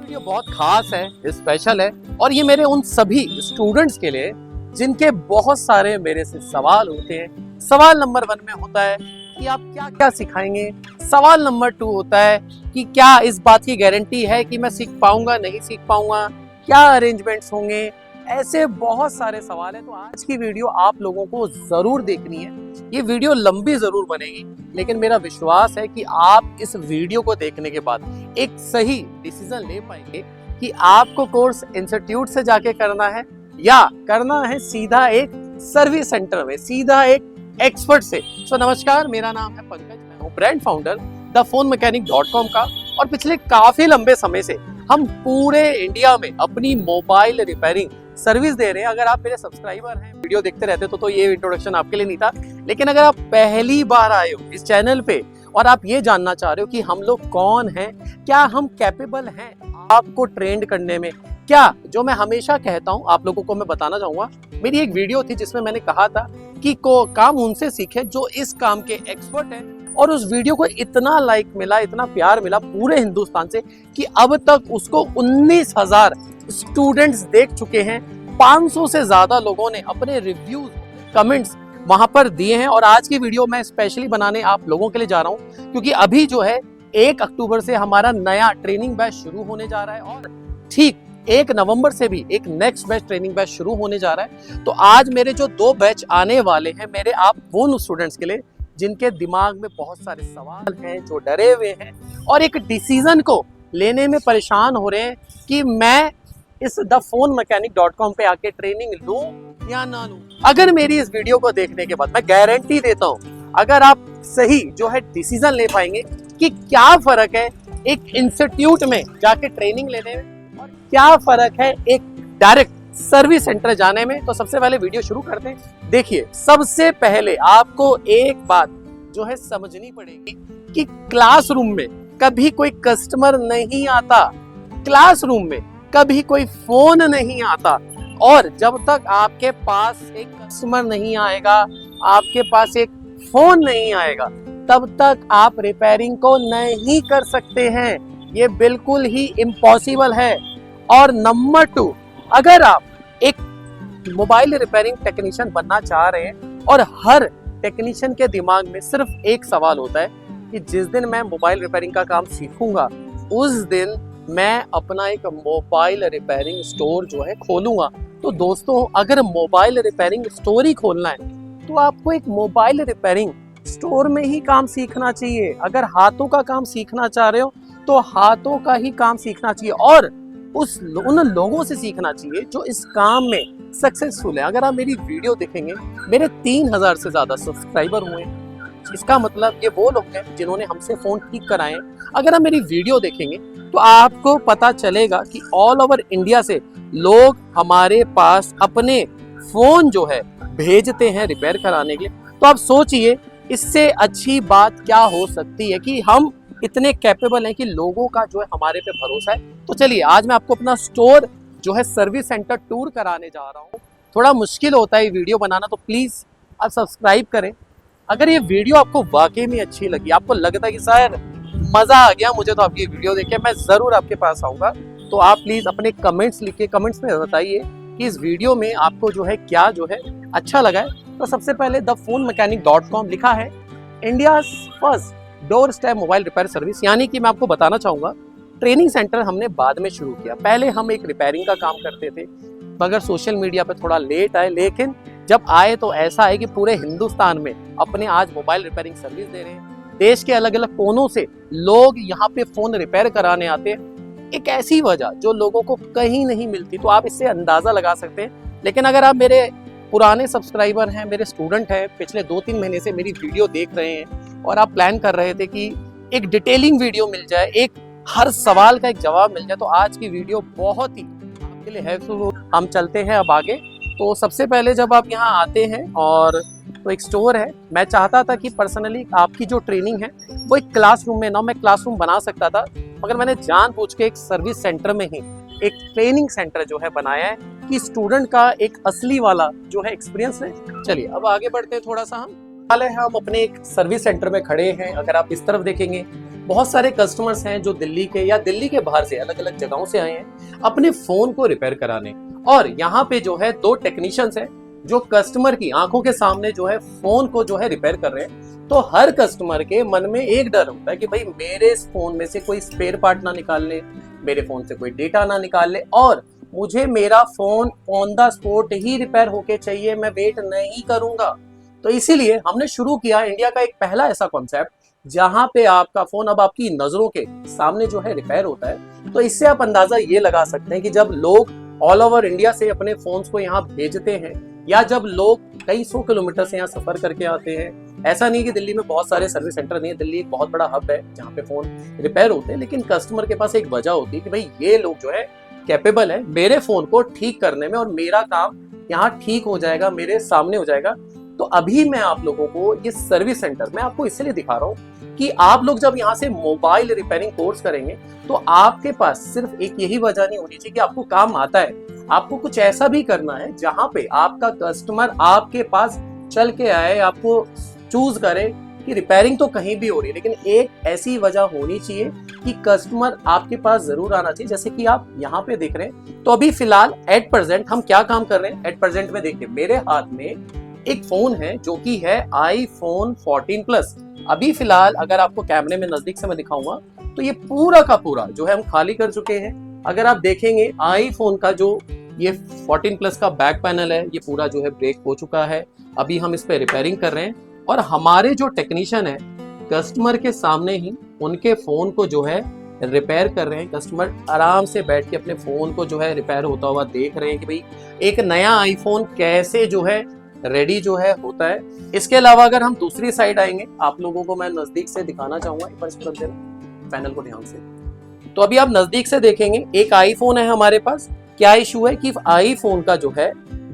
Video बहुत खास है, स्पेशल है और ये मेरे उन सभी स्टूडेंट्स के लिए जिनके बहुत सारे मेरे से सवाल होते हैं। सवाल नंबर 1 में होता है कि आप क्या क्या सिखाएंगे। सवाल नंबर 2 होता है कि क्या इस बात की गारंटी है कि मैं सीख पाऊंगा, नहीं सीख पाऊंगा, क्या अरेंजमेंट्स होंगे। ऐसे बहुत सारे सवाल हैं। तो आज की वीडियो आप लोगों को जरूर देखनी है। ये वीडियो लंबी जरूर बनेगी, लेकिन मेरा विश्वास है कि आप इस वीडियो को देखने के बाद एक सही डिसीजन ले पाएंगे कि आपको कोर्स इंस्टीट्यूट से जाके करना है या करना है सीधा एक सर्विस सेंटर में, सीधा एक एक्सपर्ट से। नमस्कार, मेरा नाम है पंकज, मैं हूँ ब्रांड फाउंडर thePhoneMechanic.com का और पिछले काफी लंबे समय से हम पूरे इंडिया में अपनी मोबाइल रिपेयरिंग सर्विस दे रहे हैं। अगर आप मेरे सब्सक्राइबर हैं, वीडियो देखते रहते तो ये इंट्रोडक्शन आपके लिए नहीं था, लेकिन अगर आप पहली बार आए हो इस चैनल पे और आप ये जानना चाह रहे हो कि हम लोग कौन हैं, क्या हम कैपेबल हैं आपको ट्रेंड करने में, क्या जो मैं हमेशा कहता हूं आप लोगों को मैं बताना चाहूंगा। मेरी एक वीडियो थी जिसमें मैंने कहा था कि काम उनसे सीखे जो इस काम के एक्सपर्ट हैं, और उस वीडियो को इतना लाइक मिला, इतना प्यार मिला पूरे हिंदुस्तान से कि अब तक उसको 19,000 स्टूडेंट्स देख चुके हैं। 500 से ज्यादा लोगों ने अपने रिव्यूज, कमेंट्स वहां पर दिए हैं। और आज की वीडियो मैं स्पेशली बनाने आप लोगों के लिए जा रहा हूं, क्योंकि अभी जो है 1 अक्टूबर से हमारा नया ट्रेनिंग बैच शुरू होने जा रहा है और ठीक 1 नवंबर से भी एक नेक्स्ट बैच ट्रेनिंग बैच शुरू होने जा रहा है। तो आज मेरे जो 2 बैच आने वाले हैं, मेरे आप वो स्टूडेंट्स के लिए जिनके दिमाग में बहुत सारे सवाल हैं, जो डरे हुए हैं और एक डिसीजन को लेने में परेशान हो रहे हैं कि मैं इस thePhoneMechanic.com पे आके ट्रेनिंग लूं या ना लूं। अगर मेरी इस वीडियो को देखने के बाद मैं गारंटी देता हूं, अगर आप सही जो है डिसीजन ले पाएंगे कि क्या फर्क है एक इंस्टीट्यूट में जाके ट्रेनिंग लेने में और क्या फर्क है एक डायरेक्ट सर्विस सेंटर जाने में। तो सबसे पहले वीडियो शुरू करते हैं। देखिए, सबसे पहले आपको एक बात जो है समझनी पड़ेगी कि क्लासरूम में कभी कोई कस्टमर नहीं आता, क्लासरूम में कभी कोई फोन नहीं आता, और जब तक आपके पास एक कस्टमर नहीं आएगा, आपके पास एक फोन नहीं आएगा, तब तक आप रिपेयरिंग को नहीं कर सकते हैं। ये बिल्कुल ही इम्पॉसिबल है। और नंबर 2, अगर आप एक मोबाइल रिपेयरिंग टेक्नीशियन बनना चाह रहे हैं और हर टेक्नीशियन के दिमाग में सिर्फ एक सवाल होता है कि जिस दिन मैं मोबाइल रिपेयरिंग का काम सीखूंगा उस दिन मैं अपना एक मोबाइल रिपेयरिंग स्टोर जो है खोलूंगा। तो दोस्तों, अगर मोबाइल रिपेयरिंग स्टोर ही खोलना है तो आपको एक मोबाइल रिपेयरिंग स्टोर में ही काम सीखना चाहिए। अगर हाथों का काम सीखना चाह रहे हो तो हाथों का ही काम सीखना चाहिए और उन लोगों से सीखना चाहिए जो इस काम में सक्सेसफुल है। अगर आप मेरी वीडियो देखेंगे, मेरे 3,000 से ज्यादा सब्सक्राइबर हुए, इसका मतलब ये वो लोग हैं जिन्होंने हमसे फोन ठीक कराए। अगर आप मेरी वीडियो देखेंगे तो आपको पता चलेगा कि ऑल ओवर इंडिया से लोग हमारे पास अपने फोन जो है भेजते हैं रिपेयर कराने के लिए। तो आप सोचिए, इससे अच्छी बात क्या हो सकती है कि हम इतने कैपेबल हैं कि लोगों का जो है हमारे पे भरोसा है। तो चलिए, आज मैं आपको अपना स्टोर जो है सर्विस सेंटर टूर कराने जा रहा हूँ। थोड़ा मुश्किल होता है ये वीडियो बनाना, तो प्लीज आप सब्सक्राइब करें। अगर ये वीडियो आपको वाकई में अच्छी लगी, आपको लगता है कि सर मजा आ गया मुझे तो आपकी वीडियो देख के, मैं जरूर आपके पास आऊंगा, तो आप प्लीज अपने कमेंट्स लिख के कमेंट्स में बताइए कि इस वीडियो में आपको जो है क्या जो है अच्छा लगा है। तो सबसे पहले thePhoneMechanic.com लिखा है India first door step mobile repair service, यानी कि मैं आपको बताना चाहूंगा ट्रेनिंग सेंटर हमने बाद में शुरू किया। पहले हम एक रिपेयरिंग का काम करते थे, मगर सोशल मीडिया पे थोड़ा लेट आए, लेकिन जब आए तो ऐसा है कि पूरे हिंदुस्तान में अपने आज मोबाइल रिपेयरिंग सर्विस दे रहे हैं। देश के अलग अलग कोनों से लोग यहाँ पे फोन रिपेयर कराने आते हैं। एक ऐसी वजह जो लोगों को कहीं नहीं मिलती, तो आप इससे अंदाजा लगा सकते हैं। लेकिन अगर आप मेरे पुराने सब्सक्राइबर हैं, मेरे स्टूडेंट हैं, पिछले 2-3 महीने से मेरी वीडियो देख रहे हैं और आप प्लान कर रहे थे कि एक डिटेलिंग वीडियो मिल जाए, एक हर सवाल का एक जवाब मिल जाए, तो आज की वीडियो बहुत ही आपके लिए हेल्पफुल। हम चलते हैं अब आगे। तो सबसे पहले जब आप यहाँ आते हैं और तो एक स्टोर है, मैं चाहता था कि पर्सनली आपकी जो ट्रेनिंग है वो एक क्लासरूम में ना, मैं क्लासरूम बना सकता था, मगर मैंने जानबूझ के एक सर्विस सेंटर में ही एक ट्रेनिंग सेंटर जो है बनाया है कि स्टूडेंट का एक असली वाला जो है एक्सपीरियंस है। चलिए अब आगे बढ़ते हैं। थोड़ा सा हम अपने एक सर्विस सेंटर में खड़े हैं। अगर आप इस तरफ देखेंगे बहुत सारे कस्टमर्स हैं जो दिल्ली के या दिल्ली के बाहर से अलग अलग जगहों से आए हैं अपने फोन को रिपेयर कराने, और यहाँ पे जो है 2 टेक्नीशियंस हैं जो कस्टमर की आंखों के सामने जो है फोन को जो है रिपेयर कर रहे हैं। तो हर कस्टमर के मन में एक डर होता है कि भाई मेरे इस फोन में से कोई स्पेयर पार्ट ना निकाल ले, मेरे फोन से कोई डेटा ना निकाल ले, और मुझे मेरा phone on the spot he repair होके चाहिए, मैं वेट नहीं करूंगा। तो इसीलिए हमने शुरू किया इंडिया का एक पहला ऐसा कॉन्सेप्ट जहां पे आपका फोन अब आपकी नजरों के सामने जो है रिपेयर होता है। तो इससे आप अंदाजा ये लगा सकते हैं कि जब लोग ऑल ओवर इंडिया से अपने फोन्स को यहाँ भेजते हैं, या जब लोग कई 100 किलोमीटर से यहाँ सफर करके आते हैं, ऐसा नहीं कि दिल्ली में बहुत सारे सर्विस सेंटर नहीं है, दिल्ली एक बहुत बड़ा हब है जहाँ पे फोन रिपेयर होते हैं, लेकिन कस्टमर के पास एक वजह होती है कि भाई ये लोग जो है कैपेबल है मेरे फोन को ठीक करने में, और मेरा काम यहाँ ठीक हो जाएगा, मेरे सामने हो जाएगा। तो अभी मैं आप लोगों को ये सर्विस सेंटर मैं आपको इसलिए दिखा रहा हूँ कि आप लोग जब यहाँ से मोबाइल रिपेयरिंग कोर्स करेंगे तो आपके पास सिर्फ एक यही वजह नहीं होनी चाहिए कि आपको काम आता है, आपको कुछ ऐसा भी करना है जहां पे आपका कस्टमर आपके पास चल के आए, आपको चूज करे कि रिपेयरिंग तो कहीं भी हो रही है, लेकिन एक ऐसी वजह होनी चाहिए कि कस्टमर आपके पास जरूर आना चाहिए, जैसे कि आप यहाँ पे देख रहे हैं। तो अभी फिलहाल एट प्रेजेंट हम क्या काम कर रहे हैं, एट प्रेजेंट में देखिए मेरे हाथ में एक फोन है जो कि है iPhone 14 प्लस। अभी फिलहाल अगर आपको कैमरे में नजदीक से मैं दिखाऊंगा तो ये पूरा का पूरा जो है हम खाली कर चुके हैं। अगर आप देखेंगे आईफोन का जो ये 14 प्लस का बैक पैनल है ये पूरा जो है ब्रेक हो चुका है। अभी हम इस पे रिपेयरिंग कर रहे हैं, और हमारे जो टेक्नीशियन है कस्टमर के सामने ही उनके फोन को जो है रिपेयर कर रहे हैं। कस्टमर आराम से बैठ के अपने फोन को जो है रिपेयर होता हुआ देख रहे हैं कि भाई एक नया आईफोन कैसे जो है रेडी जो है होता है। इसके अलावा अगर हम दूसरी साइड आएंगे, आप लोगों को मैं नजदीक से दिखाना चाहूंगा, एक बार इसको रख देना पैनल को ध्यान से। तो अभी आप नजदीक से देखेंगे एक आईफोन है हमारे पास। क्या इशू है कि आईफोन का जो है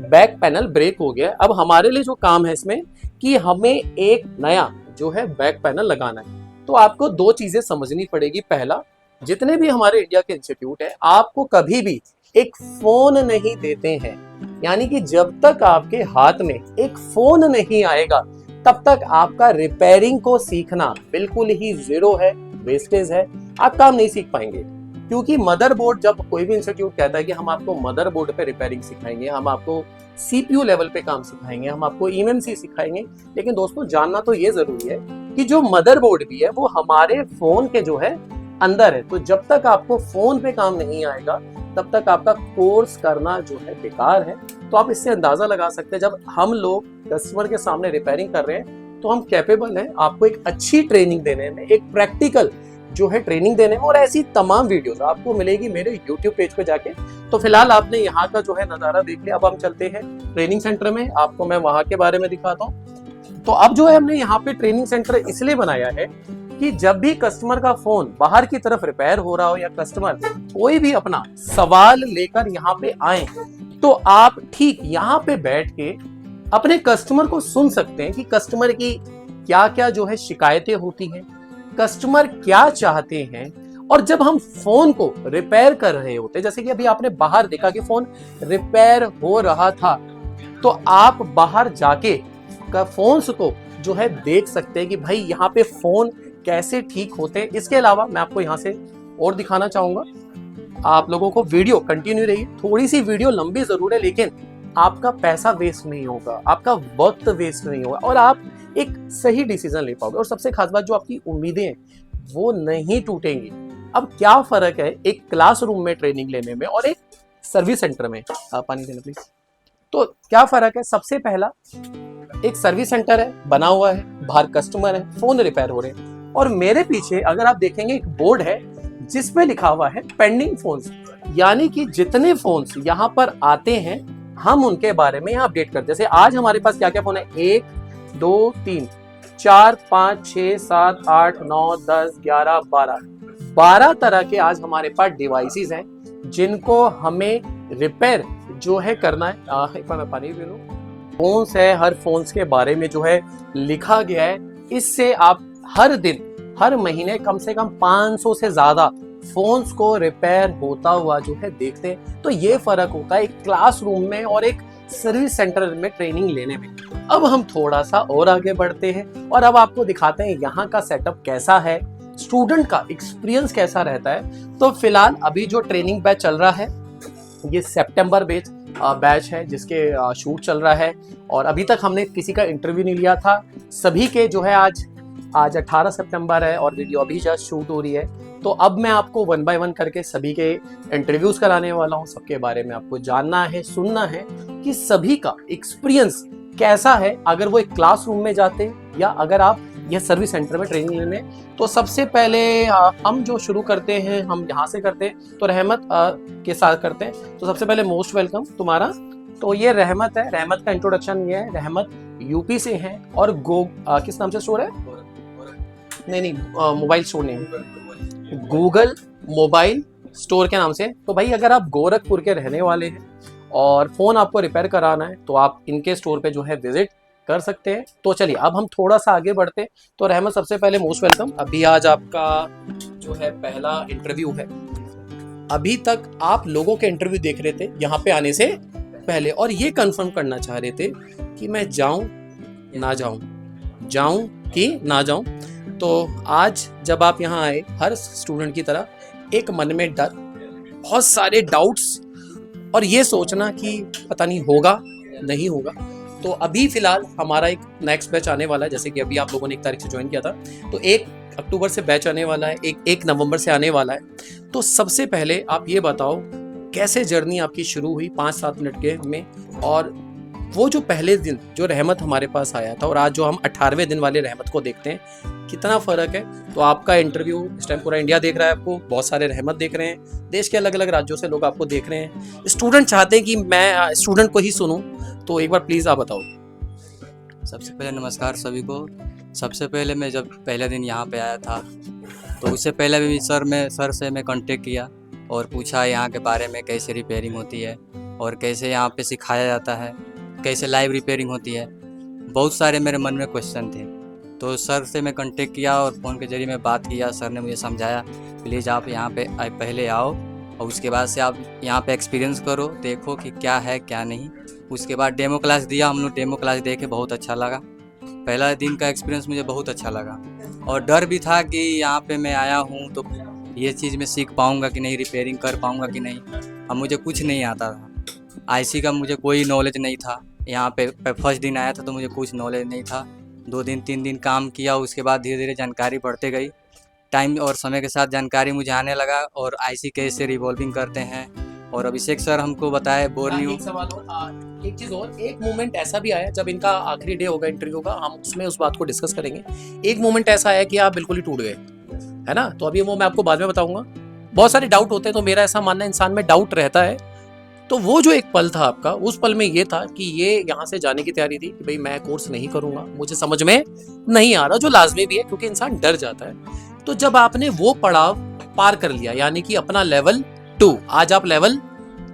बैक पैनल ब्रेक हो गया। अब हमारे लिए जो काम है इसमें कि हमें एक नया जो है बैक पैनल लगाना है। तो आपको 2 चीजें समझनी पड़ेगी। पहला, जितने भी हमारे इंडिया के इंस्टीट्यूट है आपको कभी भी एक फोन नहीं देते हैं, यानी कि जब तक आपके हाथ में एक फोन नहीं आएगा तब तक आपका रिपेयरिंग को सीखना बिल्कुल ही जीरो है, वेस्टेज है, आप काम नहीं सीख पाएंगे। क्योंकि मदरबोर्ड, जब कोई भी इंस्टीट्यूट कहता है कि हम आपको मदरबोर्ड पे रिपेयरिंग सिखाएंगे, हम आपको सीपीयू लेवल पे काम सिखाएंगे, हम आपको ईएमसी सिखाएंगे, लेकिन दोस्तों जानना तो ये जरूरी है कि जो मदरबोर्ड भी है वो हमारे फोन के जो है अंदर है। तो जब तक आपको फोन पे काम नहीं आएगा तब तक आपका कोर्स करना जो है बेकार है। तो आप इससे अंदाजा लगा सकते हैं जब हम लोग कस्टमर के सामने रिपेयरिंग कर रहे हैं तो हम कैपेबल हैं आपको एक अच्छी ट्रेनिंग देने में, एक प्रैक्टिकल जो है ट्रेनिंग देने में। और ऐसी तमाम वीडियोस आपको मिलेगी मेरे YouTube पेज पे जाके। तो फिलहाल आपने यहाँ का जो है नजारा देख लिया, अब हम चलते हैं ट्रेनिंग सेंटर में, आपको मैं वहां के बारे में दिखाता हूँ। तो अब जो है हमने यहाँ पे ट्रेनिंग सेंटर इसलिए बनाया है कि जब भी कस्टमर का फोन बाहर की तरफ रिपेयर हो रहा हो या कस्टमर कोई भी अपना सवाल लेकर यहाँ पे आए तो आप ठीक यहाँ पे बैठ के अपने कस्टमर को सुन सकते हैं कि कस्टमर की क्या क्या जो है शिकायतें होती हैं, कस्टमर क्या चाहते हैं। और जब हम फोन को रिपेयर कर रहे होते, जैसे कि अभी आपने बाहर देखा कि फोन रिपेयर हो रहा था, तो आप बाहर जाके फोन्स को जो है देख सकते हैं कि भाई यहाँ पे फोन कैसे ठीक होते हैं। इसके अलावा मैं आपको यहाँ से और दिखाना चाहूंगा, आप लोगों को वीडियो कंटिन्यू रही, थोड़ी सी वीडियो लंबी जरूर है लेकिन आपका पैसा वेस्ट नहीं होगा, आपका वक्त वेस्ट नहीं होगा, और आप एक सही डिसीजन ले पाओगे। और सबसे खास बात, जो आपकी उम्मीदें हैं वो नहीं टूटेंगी। अब क्या फर्क है एक क्लासरूम में ट्रेनिंग लेने में और एक सर्विस सेंटर में, पानी देना प्लीज। तो क्या फर्क है, सबसे पहला एक सर्विस सेंटर है बना हुआ है, बाहर कस्टमर है, फोन रिपेयर हो रहे हैं, और मेरे पीछे अगर आप देखेंगे एक बोर्ड है जिसपे लिखा हुआ है पेंडिंग फोन्स, यानी कि जितने फोन्स यहाँ पर आते हैं हम उनके बारे में यहाँ अपडेट करते हैं। जैसे आज हमारे पास क्या क्या फोन है, 1 2 3 4 5 6 7 8 9 10 11 12 तरह के आज हमारे पास डिवाइसेस हैं जिनको हमें रिपेयर जो है करना है। एक बार मैं पानी पी लूं। फोन्स है, हर फोन्स के बारे में जो है लिखा गया है। इससे आप हर दिन हर महीने कम से कम 500 से ज्यादा फोन्स को रिपेयर होता हुआ जो है देखते हैं। तो ये फर्क होता है एक क्लासरूम में और एक सर्विस सेंटर में ट्रेनिंग लेने में। अब हम थोड़ा सा और आगे बढ़ते हैं और अब आपको दिखाते हैं यहाँ का सेटअप कैसा है, स्टूडेंट का एक्सपीरियंस कैसा रहता है। तो फिलहाल अभी जो ट्रेनिंग बैच चल रहा है ये सितंबर बैच है जिसके शूट चल रहा है और अभी तक हमने किसी का इंटरव्यू नहीं लिया था। सभी के जो है आज 18 सितंबर है और वीडियो अभी जस्ट शूट हो रही है। तो अब मैं आपको 1 बाय 1 करके सभी के इंटरव्यूज कराने वाला हूँ। सबके बारे में आपको जानना है, सुनना है कि सभी का एक्सपीरियंस कैसा है, अगर वो एक क्लासरूम में जाते हैं या अगर आप यह सर्विस सेंटर में ट्रेनिंग लेने। तो सबसे पहले हम जो शुरू करते हैं हम यहाँ से करते हैं, तो रहमत के साथ करते हैं। तो सबसे पहले मोस्ट वेलकम तुम्हारा। तो ये रहमत है, रहमत का इंट्रोडक्शन ये है। रहमत यूपी से है और किस नाम से स्टोर है? नहीं, मोबाइल स्टोर नहीं, गूगल मोबाइल स्टोर के नाम से। तो भाई अगर आप गोरखपुर के रहने वाले हैं और फ़ोन आपको रिपेयर कराना है तो आप इनके स्टोर पे जो है विजिट कर सकते हैं। तो चलिए अब हम थोड़ा सा आगे बढ़ते हैं। तो रहमत सबसे पहले मोस्ट वेलकम। अभी आज आपका जो है पहला इंटरव्यू है। अभी तक आप लोगों के इंटरव्यू देख रहे थे यहाँ पे आने से पहले और ये कंफर्म करना चाह रहे थे कि मैं जाऊं ना जाऊं कि ना जाऊं। तो आज जब आप यहाँ आए, हर स्टूडेंट की तरह एक मन में डर, बहुत सारे डाउट्स और ये सोचना कि पता नहीं होगा नहीं होगा। तो अभी फिलहाल हमारा एक नेक्स्ट बैच आने वाला है, जैसे कि अभी आप लोगों ने 1 तारीख से ज्वाइन किया था, तो 1 अक्टूबर से बैच आने वाला है, 1 नवंबर से आने वाला है। तो सबसे पहले आप ये बताओ कैसे जर्नी आपकी शुरू हुई 5-7 मिनट के में, और वो जो पहले दिन जो रहमत हमारे पास आया था और आज जो हम 18वें दिन वाले रहमत को देखते हैं, कितना फ़र्क है। तो आपका इंटरव्यू इस टाइम पूरा इंडिया देख रहा है, आपको बहुत सारे रहमत देख रहे हैं, देश के अलग अलग राज्यों से लोग आपको देख रहे हैं। स्टूडेंट चाहते हैं कि मैं स्टूडेंट को ही सुनूं, तो एक बार प्लीज़ आप बताओ। सबसे पहले नमस्कार सभी को। सबसे पहले मैं जब पहले दिन यहाँ पे आया था तो उससे पहले भी सर से मैं कांटेक्ट किया और पूछा यहाँ के बारे में, कैसे रिपेयरिंग होती है और कैसे यहाँ पे सिखाया जाता है, कैसे लाइव रिपेयरिंग होती है। बहुत सारे मेरे मन में क्वेश्चन थे, तो सर से मैं कांटेक्ट किया और फ़ोन के जरिए मैं बात किया। सर ने मुझे समझाया प्लीज़ आप यहाँ पे पहले आओ और उसके बाद से आप यहाँ पे एक्सपीरियंस करो, देखो कि क्या है क्या नहीं। उसके बाद डेमो क्लास दिया, हम लोग डेमो क्लास देखे, बहुत अच्छा लगा। पहला दिन का एक्सपीरियंस मुझे बहुत अच्छा लगा और डर भी था कि यहाँ पे मैं आया हूँ तो ये चीज़ मैं सीख पाऊँगा कि नहीं, रिपेयरिंग कर पाऊँगा कि नहीं। अब मुझे कुछ नहीं आता था, आईसी का मुझे कोई नॉलेज नहीं था। यहाँ पे फर्स्ट दिन आया था तो मुझे कुछ नॉलेज नहीं था। 2 दिन 3 दिन काम किया, उसके बाद धीरे धीरे जानकारी बढ़ते गई। टाइम और समय के साथ जानकारी मुझे आने लगा और आईसी कैसे रिवॉल्विंग करते हैं। और अभिषेक सर हमको बताए बोर्नियो। एक सवाल और, एक चीज और, एक मोमेंट ऐसा भी आया जब इनका आखिरी डे होगा इंटरव्यू का, हम उसमें उस बात को डिस्कस करेंगे। एक मोमेंट ऐसा आया कि आप बिल्कुल ही टूट गए, है ना? तो अभी वो मैं आपको बाद में बताऊंगा। बहुत सारे डाउट होते हैं, तो मेरा ऐसा मानना है इंसान में डाउट रहता है। तो वो जो एक पल था आपका, उस पल में ये था कि ये यहाँ से जाने की तैयारी थी कि भाई मैं कोर्स नहीं करूंगा, मुझे समझ में नहीं आ रहा, जो लाजमी भी है क्योंकि इंसान डर जाता है। तो जब आपने वो पड़ाव पार कर लिया, यानी कि अपना लेवल 2, आज आप लेवल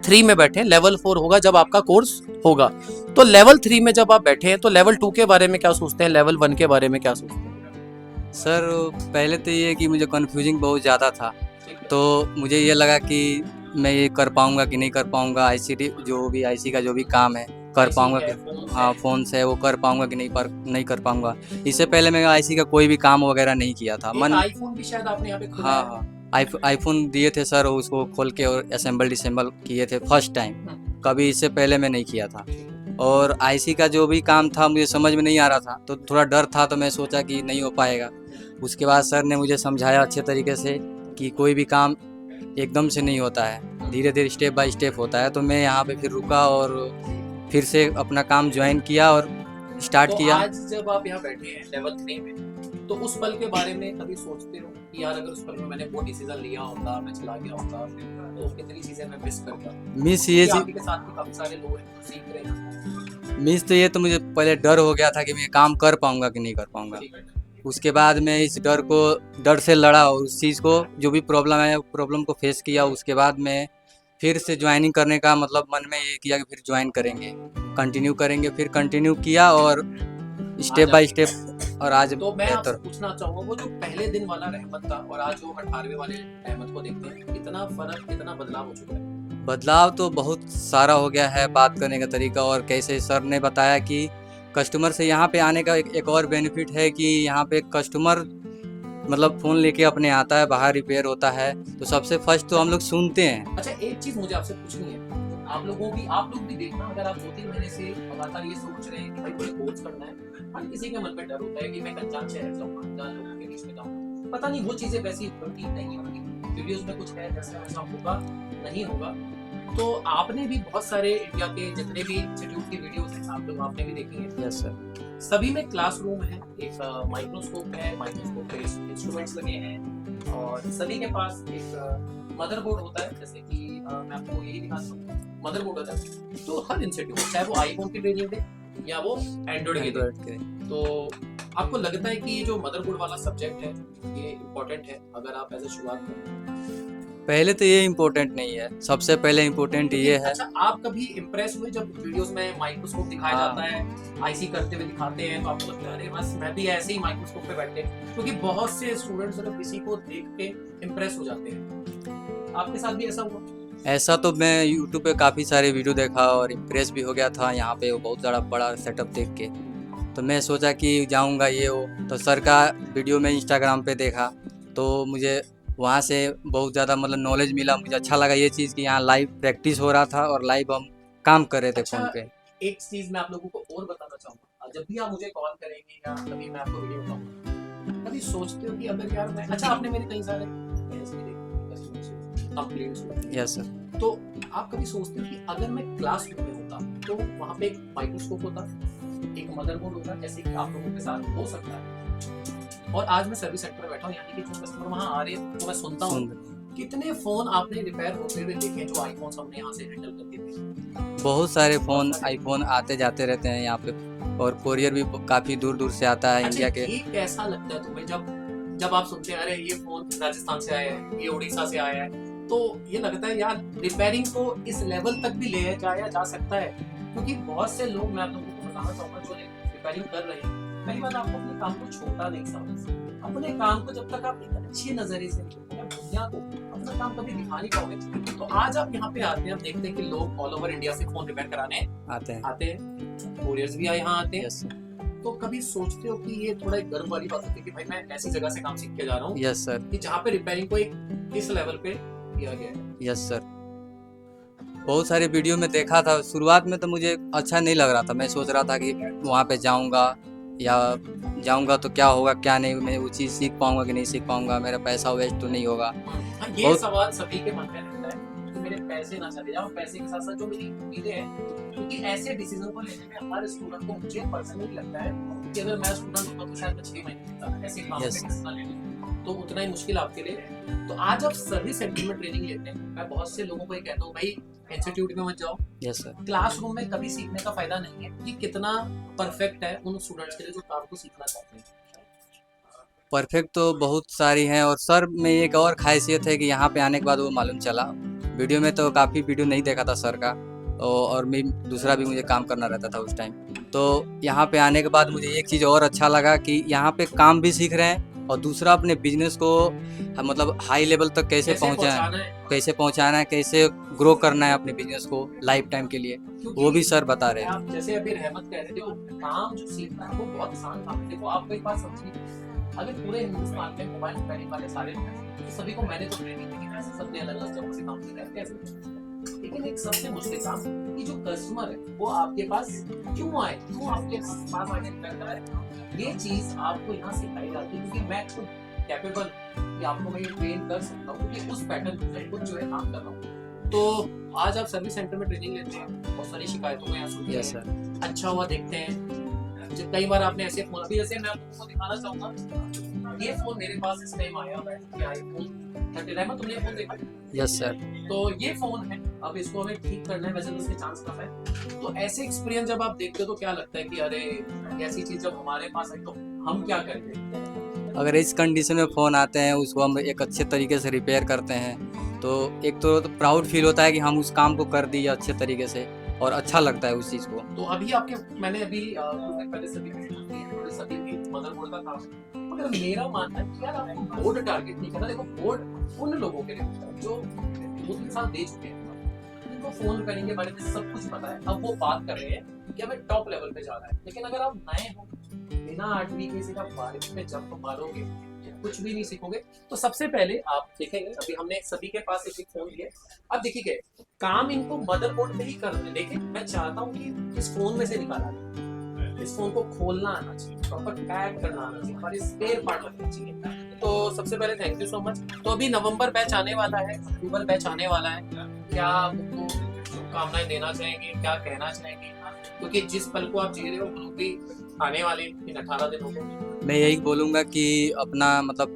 3 में बैठे, लेवल 4 होगा जब आपका कोर्स होगा। तो लेवल 3 में जब आप बैठे हैं तो लेवल 2 के बारे में क्या सोचते हैं, लेवल 1 के बारे में क्या सोचते हैं? सर पहले तो ये कि मुझे कन्फ्यूजिंग बहुत ज़्यादा था, तो मुझे ये लगा कि मैं ये कर पाऊँगा कि नहीं कर पाऊँगा। आईसी का जो भी काम है कर पाऊँगा कि हाँ, फ़ोन से वो कर पाऊँगा कि नहीं कर पाऊँगा। इससे पहले मैं आईसी का कोई भी काम वगैरह नहीं किया था। आईफोन भी शायद आपने यहाँ पे खोला है। हाँ, आईफोन दिए थे सर, उसको खोल के और डिसेंबल किए थे फर्स्ट टाइम, कभी इससे पहले मैं नहीं किया था। और आईसी का जो भी काम था मुझे समझ में नहीं आ रहा था, तो थोड़ा डर था, तो मैं सोचा कि नहीं हो पाएगा। उसके बाद सर ने मुझे समझाया अच्छे तरीके से कि कोई भी काम एकदम से नहीं होता है, धीरे धीरे स्टेप बाय स्टेप होता है। तो मैं यहाँ पे फिर रुका और फिर से अपना काम ज्वाइन किया और स्टार्ट किया। आज जब आप यहाँ बैठे हैं लेवल 3 में, तो उस पल के बारे में कभी सोचते हो कि यार अगर उस पल में मैंने वो डिसीजन लिया होता, मैं चला गया होता, तो कितनी चीजें मैं मिस करता। मिस ये आपके साथ भी काफी सारे लोग हैं जो सीख रहे हैं। मिस तो ये तो मुझे पहले डर हो गया था कि मैं काम कर पाऊंगा कि नहीं कर पाऊंगा। उसके बाद मैं इस डर से लड़ा और उस चीज़ को, जो भी प्रॉब्लम है प्रॉब्लम को फेस किया। उसके बाद मैं फिर से ज्वाइनिंग करने का मतलब मन में ये किया कि फिर ज्वाइन करेंगे, कंटिन्यू करेंगे। फिर कंटिन्यू किया और स्टेप बाय स्टेप, और आज तो मैं आपसे पूछना चाहूँगा, वो जो पहले दिन वाला रहमत था और आज जो 18वें वाले रहमत को देखते हैं, कितना फर्क, कितना बदलाव हो चुका है? बदलाव तो बहुत सारा हो गया है, बात करने का तरीका। और कैसे सर ने बताया कि कस्टमर से यहाँ पे आने का एक और बेनिफिट है कि यहाँ पे कस्टमर मतलब फ़ोन लेके अपने आता है, बाहर रिपेयर होता है, तो सबसे फर्स्ट तो हम लोग सुनते हैं। अच्छा, एक चीज मुझे आपसे पूछनी है। आप लोग भी देखना, अगर आप 2-3 महीने से लगातार ये सोच रहे हैं कि भाई मुझे कोर्स करना है, हर किसी के मन में डर होता है कि मैं एक अनजान शहर जाऊंगा, अनजान लोगों के बीच में जाऊंगा, पता नहीं वो चीजें वैसी होंगी नहीं होंगी, वीडियोस में कुछ है जैसा वैसा होगा नहीं होगा। तो आपने भी बहुत सारे इंडिया के जितने भी इंस्टीट्यूट की वीडियोस हैं आपने भी देखी है। Yes sir. सभी में क्लासरूम है, एक माइक्रोस्कोप है, माइक्रोस्कोप पे इंस्ट्रूमेंट्स लगे हैं और सभी के पास एक मदरबोर्ड होता है। जैसे कि मैं आपको यही दिखाता हूँ, मदरबोर्ड होता है। तो हर इंस्टीट्यूट, चाहे वो आईफोन की ट्रेनिंग दे या वो एंड्रॉइड की दे, तो आपको लगता है कि ये जो मदरबोर्ड वाला सब्जेक्ट है ये इम्पोर्टेंट है अगर आप ऐसे शुरुआत करें? पहले तो ये इम्पोर्टेंट नहीं है, सबसे पहले इम्पोर्टेंट ये है। अच्छा, आप कभी इम्प्रेस हुए जब वीडियोस में माइक्रोस्कोप दिखाया हाँ। जाता है, आईसी करते हुए दिखाते हैं, तो आपको लगता है अरे बस मैं भी ऐसे ही माइक्रोस्कोप पे बैठे, क्योंकि बहुत से स्टूडेंट्स अगर किसी को देख के इम्प्रेस हो जाते हैं। आपके साथ भी ऐसा हुआ? ऐसा तो मैं यूट्यूब पे काफ़ी सारे वीडियो देखा और इम्प्रेस भी हो गया था यहाँ पे, वो बहुत ज़्यादा बड़ा सेटअप देख के। तो मैं सोचा कि जाऊँगा ये वो, तो सर का वीडियो में इंस्टाग्राम पे देखा, तो मुझे वहाँ से बहुत ज़्यादा मतलब नॉलेज मिला। मुझे अच्छा लगा ये चीज़ कि यहाँ लाइव प्रैक्टिस हो रहा था और लाइव हम काम कर रहे थे अच्छा, फ़ोन पे। एक चीज मैं आप लोगों को और बताना चाहूंगा। जब भी आप मुझे कॉल करेंगे या कभी मैं आपको वीडियो बताऊंगा, कभी सोचते हो कि अगर यार मैं, अच्छा आपने मेरे कई सारे कंप्लेंट्स हुए, यस सर। तो आप कभी सोचते हो कि अगर मैं क्लासरूम में होता तो वहाँ पे एक माइक्रोस्कोप होता, एक मदरबोर्ड होता, जैसे कि आप लोगों के साथ हो सकता है, और आज मैं सर्विस सेंटर में बैठा हूँ, यानी कि जो कस्टमर वहाँ आ रहे हैं तो मैं सुनता हूँ कितने फोन आपने रिपेयर होते हुए देखे जो आईफोन हमने यहाँ से हैंडल करके देखे। बहुत सारे फ़ोन आईफोन आते जाते रहते हैं यहाँ पे, और कोरियर भी काफ़ी दूर दूर से आता है अच्छा, इंडिया के। ये कैसा लगता है तुम्हें जब जब आप सुनते हैं अरे ये फोन राजस्थान से आया है, ये उड़ीसा से आया है, तो ये लगता है यार रिपेयरिंग को इस लेवल तक भी ले जाया जा सकता है? क्योंकि बहुत से लोग, मैं आप लोगों को बताना चाहूंगा, जो रिपेयरिंग कर रहे हैं, पहली बात आपको अपने काम को छोटा नहीं समझना। अपने काम को जब तक आप एक अच्छे नजरिए से नहीं देखोगे, दुनिया को अपना काम कभी दिखा नहीं पाओगे। तो आज आप यहाँ पे आते हैं, आप देखते हैं कि लोग ऑल ओवर इंडिया से फोन रिपेयर कराने आते हैं, कोरियर्स भी यहाँ आते हैं। यस तो कभी सोचते हो कि ये थोड़ा एक गर्व वाली बात होती है कि भाई मैं ऐसी जगह से काम सीख के जा रहा हूँ यस सर। कि जहाँ पे रिपेयरिंग को एक इस लेवल पे किया गया है? Yes sir. बहुत सारे वीडियो में देखा था, शुरुआत में तो मुझे अच्छा नहीं लग रहा था। मैं सोच रहा था कि वहाँ पे जाऊँगा या जाऊँगा तो क्या होगा क्या नहीं, मैं वो चीज़ सीख पाऊँगा कि नहीं सीख पाऊँगा, मेरा पैसा वेस्ट तो नहीं होगा। हाँ, ये बहुत सवाल सभी के मन में रहता है कि मेरे पैसे ना चले जाओ, पैसे के साथ साथ जो मेरी उम्मीदें हैं, क्योंकि ऐसे डिसीजन को लेने में हर स्टूडेंट को, मुझे पर्सनली लगता है कि अगर मैं स्टूडेंट होता तो शायद मैं 6 महीने लेता ऐसे काम Yes. पे डिसीजन लेने, तो उतना ही मुश्किल आपके लिए है। तो आज आप सर्विस सेंटर में ट्रेनिंग लेते हैं, मैं बहुत से लोगों को ये कहता हूँ भाई इंस्टीट्यूट में मत जाओ, यस सर। क्लासरूम में कभी सीखने का फायदा नहीं है कि कितना परफेक्ट है उन स्टूडेंट्स के लिए जो काम को सीखना चाहते हैं। परफेक्ट तो बहुत सारी हैं, और सर में एक और ख़ासियत है कि यहाँ पे आने के बाद वो मालूम चला। वीडियो में तो काफ़ी वीडियो नहीं देखा था सर का, और मैं दूसरा भी मुझे काम करना रहता था उस टाइम। तो यहाँ पे आने के बाद मुझे एक चीज़ और अच्छा लगा कि यहाँ पे काम भी सीख रहे हैं, और दूसरा अपने बिजनेस को मतलब हाई लेवल तक कैसे पहुँचाना है, कैसे ग्रो करना है अपने बिजनेस को लाइफ टाइम के लिए, वो भी सर बता रहे थे। आप जैसे अभी रहमत कह रहे थे, वो काम जो सीखना है वो बहुत आसान काम है। देखो आप एक बात समझिए, अगर पूरे हिंदुस्तान में मोबाइल रिपेयरिंग वाले सारे लोग हैं, तो सभी को मैंने तो ट्रेनिंग दी है, सबने अलग अलग जगहों से काम सीखा है, कैसे? लेकिन एक सबसे मुश्किल काम कि जो कस्टमर है वो आपके पास क्यों आए, क्यों आपके पास आके रिपेयर कराए, ये चीज आपको यहाँ सिखाई जाती है। क्योंकि मैं खुद कैपेबल कि आपको मैं ट्रेन कर सकता हूँ, क्योंकि उस पैटर्न पे खुद जो है काम कर रहा हूँ। तो आज आप सर्विस सेंटर में ट्रेनिंग लेते हैं, बहुत सारी शिकायतों को यहाँ सुनते हैं। सर। अच्छा हुआ देखते हैं। कई बार आपने ऐसे फोन, अभी जैसे मैं आपको दिखाना चाहूंगा, ये फोन मेरे पास इस टाइम आया है, ये आईफोन 30 है, तुमने ये फोन देखा? Yes sir. तो ये फोन है, अब इसको हमें ठीक करना है, वैसे तो इसके चांस कम है। तो ऐसे एक्सपीरियंस जब आप देखते हो तो क्या लगता है कि अरे ऐसी चीज जब हमारे पास आई तो हम क्या करेंगे? अगर इस कंडीशन में फ़ोन आते हैं, उसको हम एक अच्छे तरीके से रिपेयर करते हैं, तो एक तो प्राउड फील होता है कि हम उस काम को कर दिए अच्छे तरीके से, और अच्छा लगता है उस चीज़ को। तो अभी आपके, मैंने अभी पहले सभी भी मदरबोर्ड का काम, मगर मेरा मानना है कि यार आपको बोर्ड टारगेट नहीं करना। देखो बोर्ड उन लोगों के लिए होता है जो 2-3 साल दे चुके हैं, जिनको फोन रिपेयरिंग के बारे में सब कुछ पता है, अब वो बात कर रहे हैं कि हमें टॉप लेवल पे जाना है। लेकिन अगर आप नए हो, बिना 8वीं के सिर्फ 12वीं पे जंप मारोगे कुछ भी नहीं सीखोगे। तो सबसे पहले आप देखेंगे, अभी हमने सभी के पास एक फोन दिया, अब देखिए काम इनको मदरबोर्ड पे ही करना है, लेकिन मैं चाहता हूँ कि इस फोन में से निकाला जाए, इस फोन को खोलना आना चाहिए, प्रॉपर पैक करना आना चाहिए और स्पेयर पार्ट रखना चाहिए। तो सबसे पहले थैंक यू सो मच। तो अभी नवंबर बैच आने वाला है, अक्टूबर बैच आने वाला है, क्या आप उनको शुभकामनाएं देना चाहेंगे, क्या कहना चाहेंगे, क्योंकि जिस पल को आप जी रहे हो वो लोग भी आने वाले इन 18 दिनों में। मैं यही बोलूँगा कि अपना मतलब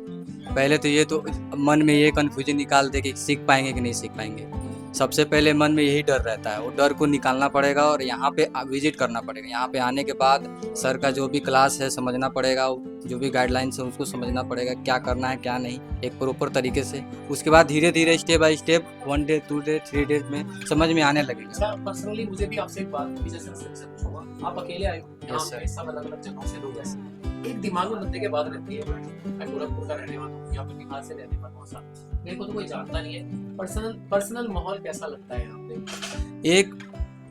पहले तो ये तो मन में ये कन्फ्यूजन निकाल दे कि सीख पाएंगे कि नहीं सीख पाएंगे। सबसे पहले मन में यही डर रहता है, वो डर को निकालना पड़ेगा और यहाँ पे विजिट करना पड़ेगा। यहाँ पे आने के बाद सर का जो भी क्लास है समझना पड़ेगा, जो भी गाइडलाइंस है उसको समझना पड़ेगा, क्या करना है क्या नहीं, एक प्रॉपर तरीके से। उसके बाद धीरे धीरे step by step 1 day 2 day 3 days में समझ में आने लगेगा। अच्छा, पर्सनली मुझे भी आपसे एक बात जैसे पूछूंगा, आप अकेले आए हो, Yes, sir. सब अलग अलग जगहों से लोग ऐसे एक दिमाग में बनने के बाद रहती है, मैं गोरखपुर का रहने वाला हूँ या फिर बिहार से रहने वाला हूँ, मेरे को तो कोई जानता नहीं है, पर्सनल माहौल कैसा लगता है यहाँ पे? एक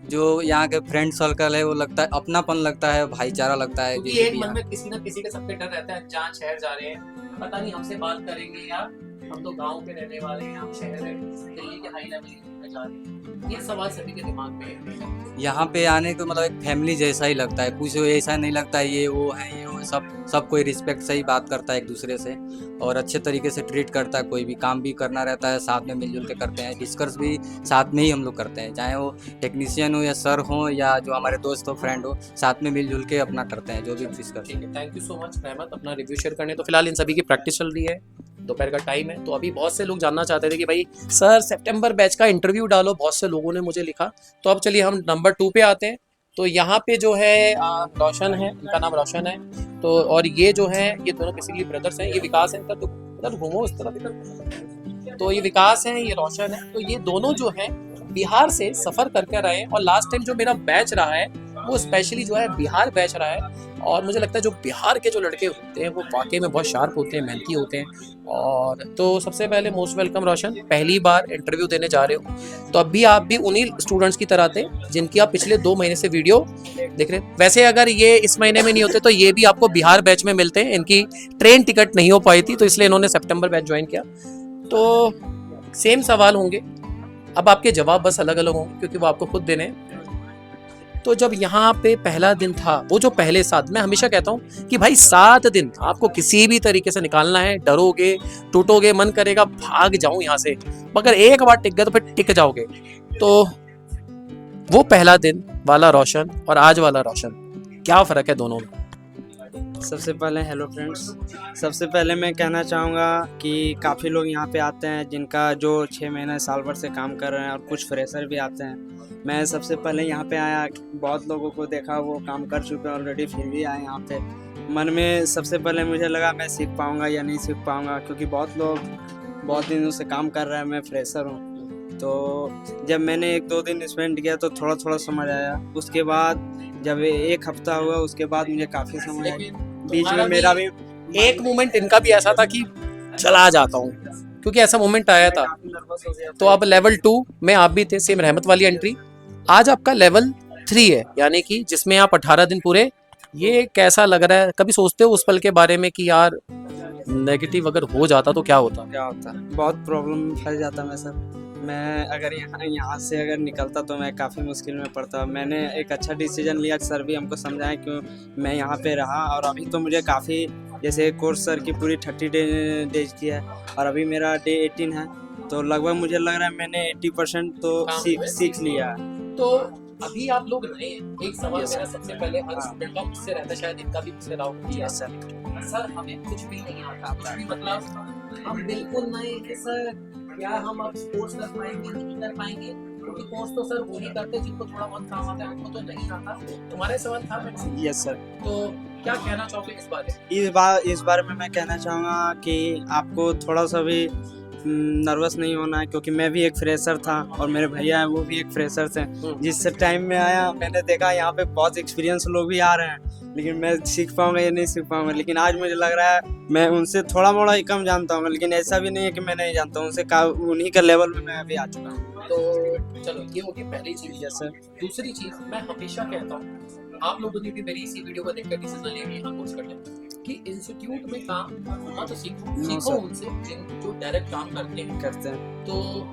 जो यहाँ के फ्रेंड सर्कल है वो लगता है अपनापन लगता है, भाईचारा लगता है। क्योंकि एक मन में किसी ना किसी के सबके डर रहता है, अनजान शहर जा रहे हैं, पता नहीं हमसे बात करेंगे या हम तो गांव के रहने वाले हैं, हम शहर है दिल्ली के हाई लेवल में जा रहे हैं, ये सवाल सभी के दिमाग में है। यहाँ पे आने को मतलब एक फैमिली जैसा ही लगता है, कुछ ऐसा नहीं लगता है ये वो है ये वो, सब कोई रिस्पेक्ट से ही बात करता है एक दूसरे से और अच्छे तरीके से ट्रीट करता है। कोई भी काम भी करना रहता है साथ में मिलजुल के करते हैं, डिस्कस भी साथ में ही हम लोग करते हैं, चाहे वो टेक्नीशियन हो या सर हो या जो हमारे दोस्त हो फ्रेंड हो, साथ में मिलजुल के अपना करते हैं जो भी डिस्कस। ठीक है, थैंक यू सो मच रहमत अपना रिव्यू शेयर करने। तो फिलहाल इन सभी की प्रैक्टिस चल रही है, दोपहर का टाइम है, तो अभी बहुत से लोग जानना चाहते थे कि भाई सर सितंबर बैच का इंटरव्यू डालो, बहुत से लोगों ने मुझे लिखा। तो अब चलिए हम नंबर 2 पे आते हैं। तो यहाँ पे जो है रोशन है, इनका नाम रोशन है, तो और ये जो है ये दोनों बेसिकली ब्रदर्स हैं, ये विकास है इनका, तो इधर घूमो इस तरफ इधर, तो ये विकास है, ये रोशन है, तो ये दोनों जो है बिहार से सफर करके रहे हैं और लास्ट टाइम जो मेरा बैच रहा है वो स्पेशली जो है बिहार बैच रहा है। और मुझे लगता है जो बिहार के जो लड़के होते हैं वो वाकई में बहुत शार्प होते हैं, मेहनती होते हैं। और तो सबसे पहले मोस्ट वेलकम रोशन, पहली बार इंटरव्यू देने जा रहे हो, तो अभी आप भी उन्हीं स्टूडेंट्स की तरह थे जिनकी आप पिछले 2 महीने से वीडियो देख रहे हैं। वैसे अगर ये इस महीने में नहीं होते तो ये भी आपको बिहार बैच में मिलते हैं, इनकी ट्रेन टिकट नहीं हो पाई थी तो इसलिए इन्होंने सितंबर बैच ज्वाइन किया। तो सेम सवाल होंगे, अब आपके जवाब बस अलग अलग होंगे क्योंकि वो आपको खुद देने हैं। तो जब यहाँ पे पहला दिन था, वो जो पहले 7, मैं हमेशा कहता हूँ कि भाई 7 दिन आपको किसी भी तरीके से निकालना है, डरोगे टूटोगे, मन करेगा भाग जाऊं यहाँ से, मगर एक बार टिक गए तो फिर टिक जाओगे। तो वो पहला दिन वाला रोशन और आज वाला रोशन, क्या फर्क है दोनों में? सबसे पहले हेलो फ्रेंड्स, सबसे पहले मैं कहना चाहूँगा कि काफ़ी लोग यहाँ पे आते हैं जिनका जो 6 महीने साल भर से काम कर रहे हैं और कुछ फ्रेशर भी आते हैं। मैं सबसे पहले यहाँ पे आया, बहुत लोगों को देखा वो काम कर चुके हैं ऑलरेडी, फिर भी आए यहाँ पे। मन में सबसे पहले मुझे लगा मैं सीख पाऊँगा या नहीं सीख पाऊँगा, क्योंकि बहुत लोग बहुत दिनों से काम कर रहे हैं, मैं फ्रेशर हूँ। तो जब मैंने 1-2 दिन स्पेंड किया तो थोड़ा थोड़ा समझ आया। उसके बाद जब 1 हफ्ता हुआ उसके बाद मुझे काफ़ी समझ आया। बीच में मेरा भी एक मोमेंट इनका भी ऐसा था कि चला जाता हूँ, क्योंकि ऐसा मोमेंट आया था। नर्वस हो गया। तो अब लेवल 2 में आप भी थे, सेम रहमत वाली एंट्री। आज आपका लेवल 3 है, यानी कि जिसमें आप 18 दिन पूरे। ये कैसा लग रहा है? कभी सोचते हो उस पल के बारे में कि यार नेगेटिव अगर हो जाता तो क्या होता? क्या होता है, बहुत प्रॉब्लम फंस जाता मैं सर। मैं अगर यहाँ से अगर निकलता तो मैं काफ़ी मुश्किल में पड़ता। मैंने एक अच्छा डिसीजन लिया, सर भी हमको समझाएं क्यों मैं यहाँ पे रहा। और अभी तो मुझे काफ़ी, जैसे कोर्स सर की पूरी 30 डेज की है और अभी मेरा डे 18 है, तो लगभग मुझे लग रहा है मैंने 80% तो सीख लिया है। तो अभी आप लोग नए हैं, एक सवाल मेरा सबसे पहले हर स्टूडेंट का मुझसे रहता है, शायद इनका भी मुझसे रहा होगा। सर हमें कुछ भी नहीं आता, कुछ भी मतलब हम बिल्कुल नए हैं सर, क्या हम अब कोर्स कर पाएंगे नहीं कर पाएंगे? क्योंकि कोर्स तो सर वो ही करते जिनको थोड़ा बहुत काम आता है, हमको तो नहीं आता। तुम्हारे सवाल था मैंने। Yes sir. तो क्या कहना चाहोगे इस बारे? इस बारे में मैं कहना चाहूँगा कि आपको थोड़ा सा भी नर्वस नहीं होना है, क्योंकि मैं भी एक फ्रेशर था और मेरे भैया हैं वो भी एक फ्रेशर थे। जिस टाइम में आया मैंने देखा यहाँ पे बहुत एक्सपीरियंस लोग भी आ रहे हैं, लेकिन मैं सीख पाऊँगा या नहीं सीख पाऊँगा। लेकिन आज मुझे लग रहा है मैं उनसे थोड़ा मोड़ा ही कम जानता हूँ, लेकिन ऐसा भी नहीं है कि मैं नहीं जानता हूँ, उनसे उन्हीं का लेवल में मैं अभी आ चुका हूँ। तो चलो ये होगी पहली चीज। सर दूसरी चीज मैं हमेशा कहता हूँ, आप लोगों ने भी मेरी इसी वीडियो को देखकर डिसीजन लिया कि यहाँ कोर्स करना है, कि इंस्टीट्यूट में काम मत सीखो, No, सीखो sir. उनसे जो डायरेक्ट काम करते हैं। तो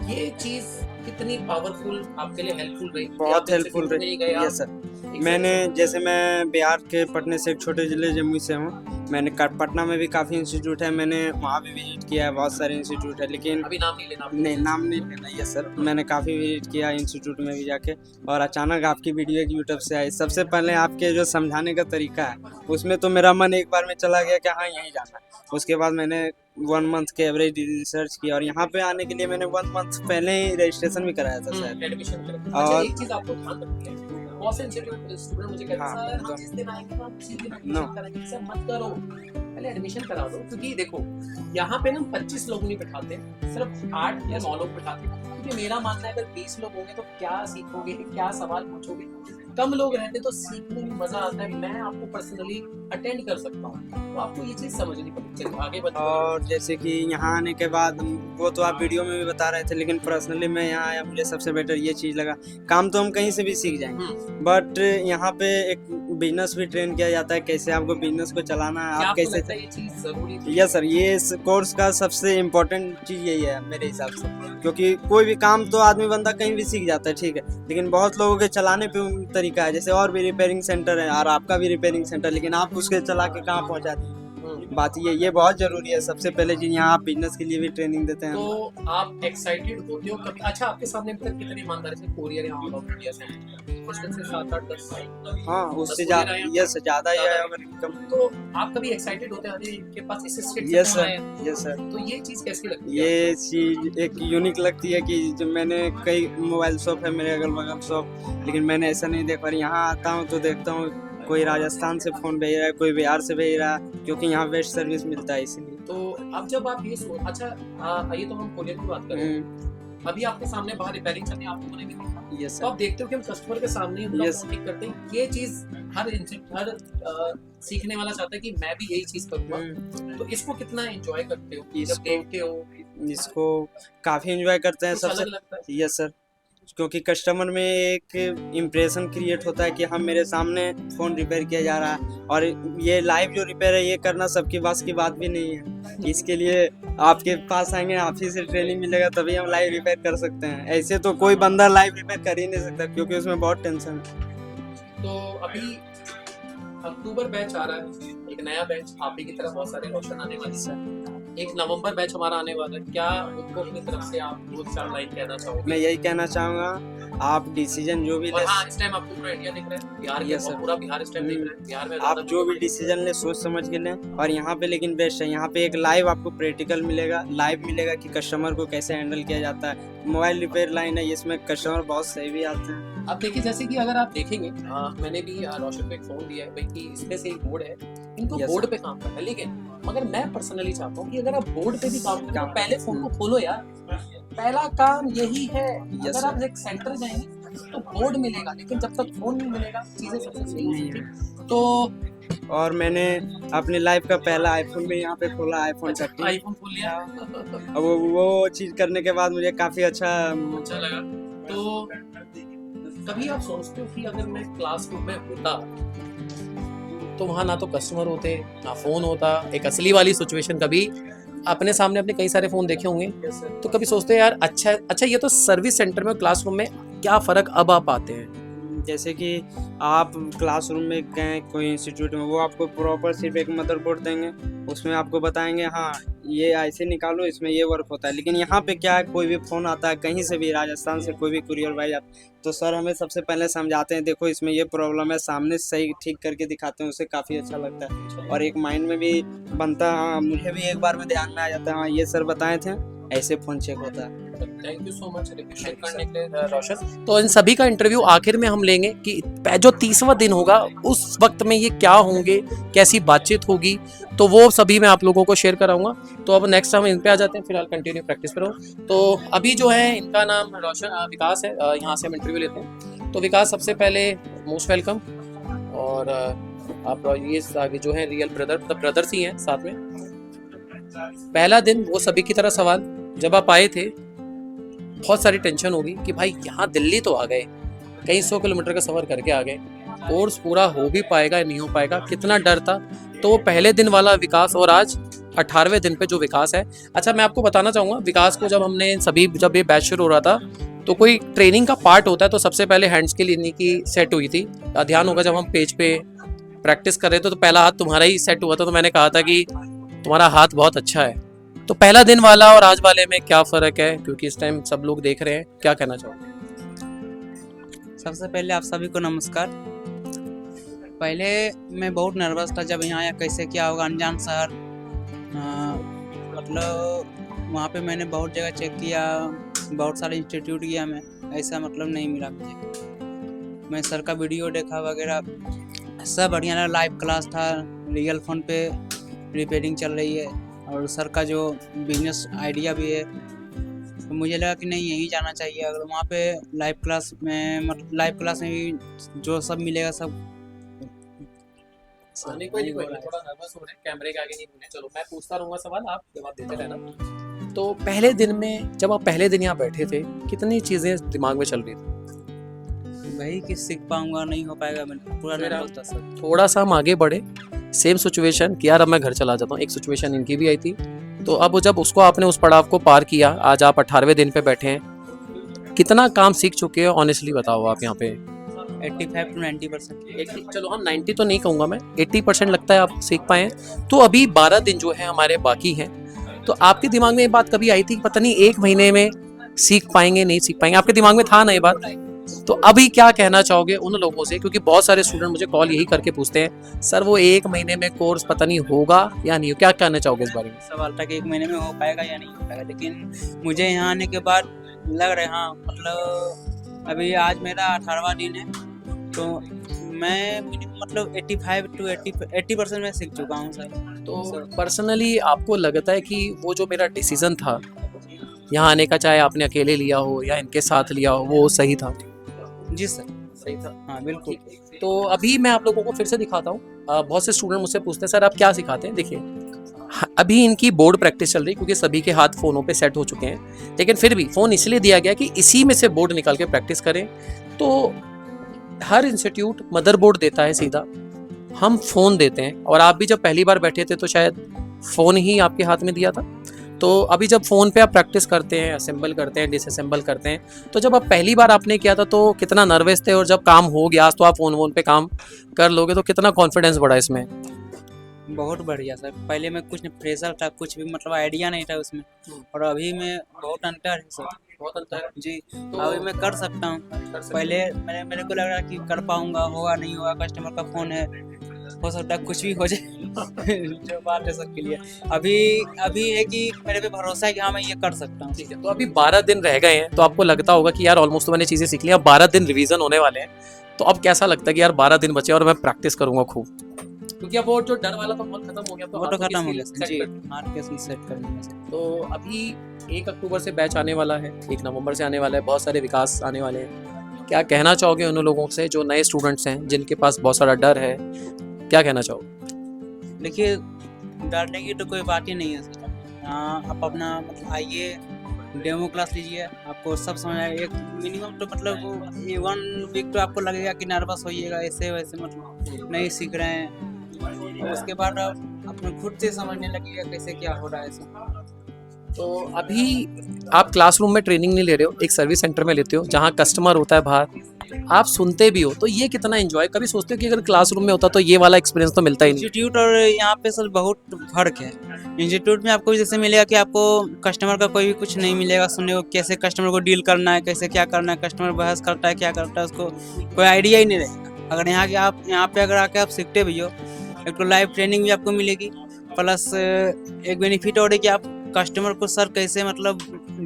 ये चीज कितनी पावरफुल आपके लिए हेल्पफुल रही? बहुत हेल्पफुल रही। यस सर, मैंने जैसे मैं बिहार के पटने से एक छोटे जिले जमुई से हूँ। मैंने पटना में भी काफ़ी इंस्टीट्यूट है, मैंने वहाँ भी विजिट किया है, बहुत सारे इंस्टीट्यूट है, लेकिन अभी नाम नहीं लेना। नहीं, नाम नहीं लेना। यस सर, मैंने काफ़ी विजिट किया इंस्टीट्यूट में भी जाके, और अचानक आपकी वीडियो एक यूट्यूब से आई। सबसे पहले आपके जो समझाने का तरीका है उसमें तो मेरा मन एक बार में चला गया कि हाँ यहीं जाना है। उसके बाद मैंने 1 मंथ के एवरेज रिसर्च किया, और यहाँ पे आने के लिए मैंने 1 मंथ पहले ही रजिस्ट्रेशन भी कराया था शायद। एडमिशन करें। और- अच्छा, एक चीज आपको ध्यान रखनी है, बहुत से स्टूडेंट मुझे कहते हैं हाँ, सर हम जिस दिन आएंगे ना उसी दिन No. एडमिशन करेंगे। सर मत करो, पहले एडमिशन करा दो, क्योंकि देखो यहाँ पे ना 25 लोग नहीं बिठाते, सिर्फ 8 या 9 लोग बिठाते हैं। क्योंकि मेरा मानना है अगर 20 लोग होंगे तो क्या सीखोगे, क्या सवाल पूछोगे? कम लोग रहते तो सीखने में मजा आता है। मैं आपको पर्सनली अटेंड कर सकता हूँ, तो आपको ये चीज समझनी पड़ेगी। चलिए आगे बढ़ते हैं। और जैसे कि यहाँ आने के बाद, वो तो आप वीडियो में भी बता रहे थे, लेकिन पर्सनली मैं यहाँ आया, मुझे सबसे बेटर ये चीज़ लगा, काम तो हम कहीं से भी सीख जाएंगे, बट यहाँ पे एक बिजनेस भी ट्रेन किया जाता है, कैसे आपको बिजनेस को चलाना है, क्या आप आपको कैसे। लगता है ये चीज जरूरी थी? यस सर, ये इस कोर्स का सबसे इम्पोर्टेंट चीज़ यही है मेरे हिसाब से, क्योंकि कोई भी काम तो आदमी बंदा कहीं भी सीख जाता है, ठीक है, लेकिन बहुत लोगों के चलाने पे तरीका है। जैसे और भी रिपेयरिंग सेंटर है, और आपका भी रिपेयरिंग सेंटर, लेकिन आप उसके चला के कहाँ पहुँचा दी। बात ये बहुत जरूरी है। सबसे पहले जी यहाँ आप बिजनेस के लिए भी ट्रेनिंग देते हैं। तो आप एक्साइटेड होते हो कभी? अच्छा, आपके सामने अभी तक कितने ईमानदारी से कोरियर या ऑल ओवर इंडिया से हैं? मुश्किल से 7, 8, 10। हाँ, उससे 10 ज़्यादा, कोरियर आए? यस ज़्यादा ही है अगर कम। तो आप कभी एक्साइटेड होते हैं अरे इनके पास assistant yes sir, yes sir, तो ये चीज कैसी लगती है? ये चीज़ एक यूनिक लगती है कि जब मैंने कई मोबाइल शॉप है मेरे अगल बगल शॉप, लेकिन मैंने ऐसा नहीं देखा। और यहाँ आता हूँ तो देखता हूँ कोई राजस्थान से फ़ोन भेज रहा है, कोई बिहार से भेज रहा है, क्योंकि यहाँ बेस्ट सर्विस मिलता है इसलिए। तो अब जब आप ये अच्छा ये तो हम कोरियर की बात कर रहे हैं, अभी आपके सामने बाहर रिपेयरिंग चल रही है, आपको मैंने भी देखा। यस तो सर, आप देखते हो कि हम कस्टमर के सामने ही उनका Yes. फोन पिक करते हैं। ये चीज हर सीखने वाला चाहता है कि मैं भी यही चीज करूंगा। तो इसको कितना एंजॉय करते हो जब इसको- देखते हो? इसको काफ़ी एंजॉय करते हैं कुछ अलग सबसे। लगता है? यस सर, क्योंकि कस्टमर में एक इम्प्रेशन क्रिएट होता है कि हम मेरे सामने फ़ोन रिपेयर किया जा रहा है, और ये लाइव जो रिपेयर है ये करना सबकी बस की बात भी नहीं है। इसके लिए आपके पास आएंगे, आप ही से ट्रेनिंग मिलेगा तभी हम लाइव रिपेयर कर सकते हैं। ऐसे तो कोई बंदा लाइव रिपेयर कर ही नहीं सकता, क्योंकि उसमें बहुत टेंशन है। तो अभी अक्टूबर बैच आ रहा है, एक नया बैच आप ही की तरह बहुत सारे रोशन आने वाले हैं। एक नवंबर बैच हमारा आने वाला है, क्या उनको अपनी तरफ से आप 2-4 लाइन कहना चाहोगे? मैं यही कहना चाहूँगा, आप डिसीजन जो भी और ले, हाँ, इस टाइम आपको पूरा इंडिया दिख रहा है, बिहार के Yes, sir. पूरा बिहार इस टाइम दिख रहा है। बिहार में आप जो भी डिसीजन ले सोच समझ के लें। और यहाँ पे लेकिन बेस्ट है, यहाँ पे एक लाइव आपको प्रैक्टिकल मिलेगा, लाइव मिलेगा कि कस्टमर को कैसे हैंडल किया जाता है। मोबाइल रिपेयर लाइन है, इसमें कस्टमर बहुत सही भी आते हैं। अब देखिए, जैसे कि अगर आप देखेंगे, मैंने भी रोशन को एक फोन दिया है भाई कि इसमें से एक बोर्ड है, इनको Yes, बोर्ड sir. पे काम करना है। लेकिन मगर मैं पर्सनली चाहता हूँ कि अगर आप बोर्ड पे भी काम करें तो काम- पहले फोन को खोलो यार। पहला काम यही है। Yes, अगर sir. आप एक सेंटर जाएंगे तो बोर्ड मिलेगा, लेकिन जब तक फोन नहीं मिलेगा चीजें सक्सेस नहीं नहीं होती। तो और मैंने अपनी लाइफ का पहला आईफोन भी यहाँ पे खोला, आईफोन 13। आईफोन खोल लिया, अब वो चीज़ करने के बाद मुझे काफ़ी अच्छा अच्छा लगा। तो कभी आप सोचते हो कि अगर मैं क्लासरूम में होता तो वहाँ ना तो कस्टमर होते ना फोन होता, एक असली वाली सिचुएशन। कभी अपने सामने अपने कई सारे फोन देखे होंगे, तो कभी सोचते हैं यार अच्छा ये तो सर्विस सेंटर में क्लासरूम में क्या फ़र्क अब आप पाते हैं? जैसे कि आप क्लासरूम में गए कोई इंस्टीट्यूट में, वो आपको प्रॉपर सिर्फ एक मदरबोर्ड देंगे, उसमें आपको बताएंगे हाँ ये ऐसे निकालो, इसमें ये वर्क होता है। लेकिन यहाँ पे क्या है, कोई भी फ़ोन आता है कहीं से भी, राजस्थान से कोई भी कुरियर भाई आप, तो सर हमें सबसे पहले समझाते हैं, देखो इसमें ये प्रॉब्लम है, सामने सही ठीक करके दिखाते हैं, उससे काफ़ी अच्छा लगता है। और एक माइंड में भी बनता है, हाँ मुझे भी एक बार में ध्यान में आ जाता है, हाँ ये सर बताए थे, ऐसे फ़ोन चेक होता है। Thank you so much appreciate करने के लिए रोशन। तो इन सभी का इंटरव्यू आखिर में हम लेंगे कि जो 30वां दिन होगा उस वक्त में ये क्या होंगे, कैसी बातचीत होगी, तो वो सभी मैं आप लोगों को शेयर कराऊंगा। तो अब नेक्स्ट हम इन पे आ जाते हैं, फिलहाल कंटिन्यू प्रैक्टिस पर रहो। तो अभी जो है इनका नाम विकास है, यहाँ से हम इंटरव्यू लेते हैं। तो विकास, सबसे पहले मोस्ट वेलकम। और आप ये आगे जो है रियल ब्रदर्स ही हैं साथ में। पहला दिन वो सभी की तरह सवाल, जब आप आए थे बहुत सारी टेंशन होगी कि भाई यहाँ दिल्ली तो आ गए, कई 100 किलोमीटर का सफ़र करके आ गए, कोर्स पूरा हो भी पाएगा या नहीं हो पाएगा, कितना डर था, तो पहले दिन वाला विकास और आज 18वें दिन पे जो विकास है। अच्छा, मैं आपको बताना चाहूँगा, विकास को जब हमने सभी जब ये बैच शुरू हो रहा था तो कोई ट्रेनिंग का पार्ट होता है, तो सबसे पहले हैंड्स की लेने की सेट हुई थी। ध्यान होगा जब हम पेज पे प्रैक्टिस कर रहे थे तो पहला हाथ तुम्हारा ही सेट हुआ था, तो मैंने कहा था कि तुम्हारा हाथ बहुत अच्छा है। तो पहला दिन वाला और आज वाले में क्या फ़र्क है, क्योंकि इस टाइम सब लोग देख रहे हैं, क्या कहना चाहोगे? सबसे पहले आप सभी को नमस्कार। पहले मैं बहुत नर्वस था जब यहाँ आया, कैसे क्या होगा, अनजान शहर। मतलब वहाँ पे मैंने बहुत जगह चेक किया, बहुत सारे इंस्टीट्यूट गया मैं, ऐसा मतलब नहीं मिला मुझे। मैं सर का वीडियो देखा वगैरह, सब बढ़िया लगा। लाइव क्लास था, रियल फ़ोन पे रिपेयरिंग चल रही है और सर का जो बिजनेस आइडिया भी है, तो मुझे लगा कि नहीं यहीं जाना चाहिए। अगर वहाँ पे लाइव क्लास में भी जो सब मिलेगा सब। थोड़ा नर्वस हो रहे हैं, कैमरे के आगे नहीं बोले। चलो मैं पूछता रहूँगा सवाल, आप जवाब देते रहना। तो पहले दिन में जब आप पहले दिन यहाँ बैठे थे, कितनी चीज़ें दिमाग में चल रही थी? वही कि सीख पाऊंगा, नहीं हो पाएगा, मैं पूरा नर्वस था सर। थोड़ा सा हम आगे बढ़े, सेम सिचुएशन कि यार अब मैं घर चला जाता हूँ, एक सिचुएशन इनकी भी आई थी। तो अब जब उसको आपने उस पड़ाव को पार किया, आज आप 18वें दिन पे बैठे हैं, कितना काम सीख चुके हो ऑनेस्टली बताओ आप यहाँ पे? 85 to 90%। चलो हम 90 तो नहीं कहूँगा मैं, 80% लगता है आप सीख पाए हैं। तो अभी 12 दिन जो है हमारे बाकी हैं, तो आपके दिमाग में ये बात कभी आई थी कि पता नहीं 1 महीने में सीख पाएंगे नहीं सीख पाएंगे? आपके दिमाग में था ना ये बात? तो अभी क्या कहना चाहोगे उन लोगों से, क्योंकि बहुत सारे स्टूडेंट मुझे कॉल यही करके पूछते हैं सर वो 1 महीने में कोर्स पता नहीं होगा या नहीं, क्या कहना चाहोगे इस बारे में? सवाल था कि 1 महीने में हो पाएगा या नहीं हो पाएगा, लेकिन मुझे यहाँ आने के बाद लग रहा है हाँ, मतलब अभी आज मेरा 18वां दिन है, तो मैं मिनिमम मतलब 85 to 80% मैं सीख चुका हूँ सर। तो पर्सनली आपको लगता है कि वो जो मेरा डिसीजन था यहाँ आने का, चाहे आपने अकेले लिया हो या इनके साथ लिया हो, वो सही था? जी सर, सही था। हाँ बिल्कुल। तो अभी मैं आप लोगों को फिर से दिखाता हूँ। बहुत से स्टूडेंट मुझसे पूछते हैं सर आप क्या सिखाते हैं। देखिए अभी इनकी बोर्ड प्रैक्टिस चल रही है क्योंकि सभी के हाथ फ़ोनों पे सेट हो चुके हैं, लेकिन फिर भी फ़ोन इसलिए दिया गया कि इसी में से बोर्ड निकाल के प्रैक्टिस करें। तो हर इंस्टीट्यूट मदरबोर्ड देता है सीधा, हम फ़ोन देते हैं। और आप भी जब पहली बार बैठे थे तो शायद फ़ोन ही आपके हाथ में दिया था। तो अभी जब फ़ोन पे आप प्रैक्टिस करते हैं, असेंबल करते हैं, डिसअसेंबल करते हैं, तो जब आप पहली बार आपने किया था तो कितना नर्वस थे, और जब काम हो गया तो आप फ़ोन पे काम कर लोगे तो कितना कॉन्फिडेंस बढ़ा इसमें? बहुत बढ़िया सर। पहले मैं कुछ फ्रेशर था, कुछ भी मतलब आइडिया नहीं था उसमें, और अभी में बहुत अंतर है सर, बहुत अंतर है जी। तो अभी मैं कर सकता हूँ। पहले मेरे को लग रहा कि कर पाऊंगा, होगा नहीं होगा, कस्टमर का फ़ोन है, हो सकता है कुछ भी हो जाए जो बात है सबके लिए। अभी है कि मेरे पे भरोसा है कि हाँ मैं ये कर सकता हूँ। ठीक है, तो अभी 12 दिन रह गए हैं, तो आपको लगता होगा कि यार ऑलमोस्ट तो मैंने चीज़ें सीख ली, अब 12 दिन रिवीजन होने वाले हैं, तो अब कैसा लगता है कि यार 12 दिन बचे और मैं प्रैक्टिस करूंगा खूब? क्योंकि अब वो जो डर वाला तो बहुत खत्म हो गया, वो तो खत्म हो गया जी, जी। हाथ के सेट कर दूंगा। तो अभी 1 अक्टूबर से बैच आने वाला है, 1 नवंबर से आने वाला है, बहुत सारे विकास आने वाले हैं। क्या कहना चाहोगे उन लोगों से जो नए स्टूडेंट्स हैं, जिनके पास बहुत सारा डर है, क्या कहना चाहोगे? देखिए डरने की तो कोई बात ही नहीं है सर। आप अपना मतलब आइए, डेमो क्लास लीजिए, आपको सब समझ आएगा। एक मिनिमम तो मतलब ये 1 वीक तो आपको लगेगा कि नर्वस होइएगा, ऐसे वैसे मतलब नहीं सीख रहे हैं, और उसके बाद आप अपने खुद से समझने लगेगा कैसे क्या हो रहा है ऐसा। तो अभी आप क्लासरूम में ट्रेनिंग नहीं ले रहे हो, एक सर्विस सेंटर में लेते हो जहाँ कस्टमर होता है बाहर, आप सुनते भी हो, तो ये कितना एंजॉय, कभी सोचते हो कि अगर क्लासरूम में होता तो ये वाला एक्सपीरियंस तो मिलता ही नहीं? इंस्टीट्यूट और यहाँ पे सर बहुत फर्क है। इंस्टीट्यूट में आपको जैसे मिलेगा कि आपको कस्टमर का कोई भी कुछ नहीं मिलेगा सुनने को, कैसे कस्टमर को डील करना है, कैसे क्या करना है, कस्टमर बहस करता है क्या करता है, उसको कोई आइडिया ही नहीं रहेगा। अगर यहाँ पे अगर आके आप सीखते भी हो, एक तो लाइव ट्रेनिंग भी आपको मिलेगी, प्लस एक बेनिफिट और है कि आप कस्टमर को सर कैसे मतलब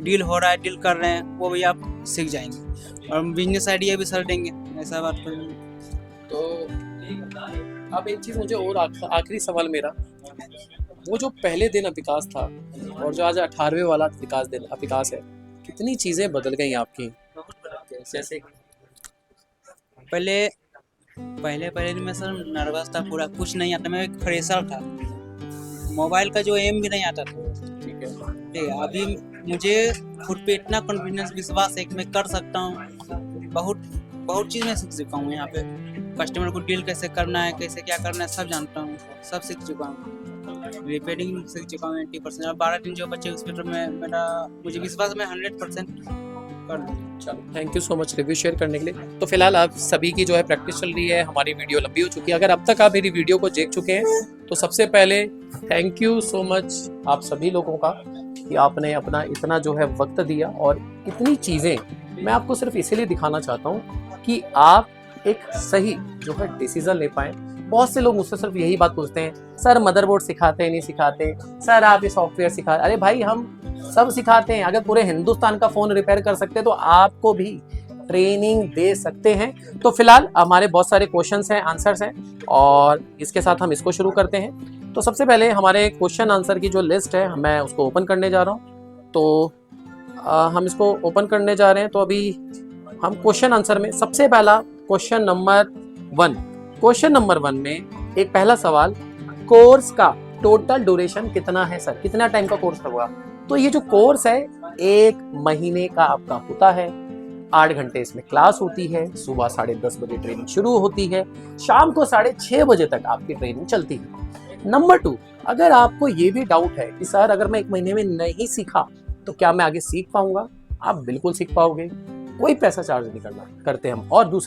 डील हो रहा है, डील कर रहे हैं, वो भी आप सीख जाएंगे, और बिजनेस आइडिया भी सर देंगे, ऐसा बात कर। तो अब एक चीज़ मुझे और आखिरी सवाल मेरा, वो जो पहले दिन विकास था और जो आज 18वें वाला विकास है, कितनी चीज़ें बदल गई आपकी? जैसे पहले दिन में सर नर्वस था, पूरा कुछ नहीं आता, मैं एक फ्रेशर था, मोबाइल का जो एम भी नहीं आता था। ठीक है, अभी मुझे खुद पे इतना कॉन्फिडेंस विश्वास है कि मैं कर सकता हूँ। बहुत चीज़ मैं सीख चुका हूँ यहाँ पे। कस्टमर को डील कैसे करना है, कैसे क्या करना है, सब जानता हूँ, सब सीख चुका हूँ। रिपेयरिंग सीख चुका हूँ 80%। और 12 दिन जो बचे उस पर मुझे विश्वास में 100% कर दूँगा। चलो, thank you so much review share करने के लिए। तो फिलहाल आप सभी की जो है प्रैक्टिस चल रही है, हमारी वीडियो लंबी हो चुकी है। अगर अब तक आप मेरी वीडियो को देख चुके हैं तो सबसे पहले थैंक यू सो मच आप सभी लोगों का कि आपने अपना इतना जो है वक्त दिया और इतनी चीज़ें मैं आपको सिर्फ इसीलिए दिखाना चाहता हूँ कि आप एक सही जो है डिसीजन ले पाएँ। बहुत से लोग मुझसे सिर्फ यही बात पूछते हैं, सर मदरबोर्ड सिखाते नहीं सिखाते, सर आप ये सॉफ्टवेयर सिखा। अरे भाई, हम सब सिखाते हैं। अगर पूरे हिंदुस्तान का फ़ोन रिपेयर कर सकते हैं तो आपको भी ट्रेनिंग दे सकते हैं। तो फिलहाल हमारे बहुत सारे क्वेश्चंस हैं, आंसर्स हैं और इसके साथ हम इसको शुरू करते हैं। तो सबसे पहले हमारे क्वेश्चन आंसर की जो लिस्ट है मैं उसको ओपन करने जा रहा हूँ। तो हम इसको ओपन करने जा रहे हैं। तो अभी हम क्वेश्चन आंसर में सबसे पहला क्वेश्चन नंबर 1। क्वेश्चन नंबर 1 में एक पहला सवाल, कोर्स का टोटल ड्यूरेशन कितना है सर, कितना टाइम का कोर्स होगा? तो ये जो कोर्स है 1 महीने का आपका होता है। 8 घंटे इसमें क्लास होती है। सुबह 10:30 बजे ट्रेनिंग शुरू होती है, शाम को 6:30 बजे तक आपकी ट्रेनिंग चलती है। नंबर 2, अगर आपको ये भी डाउट है कि सर अगर मैं 1 महीने में नहीं सीखा तो क्या मैं आगे सीख पाऊंगा? आप बिल्कुल सीख पाओगे, कोई पैसा चार्ज नहीं करना करते हम। और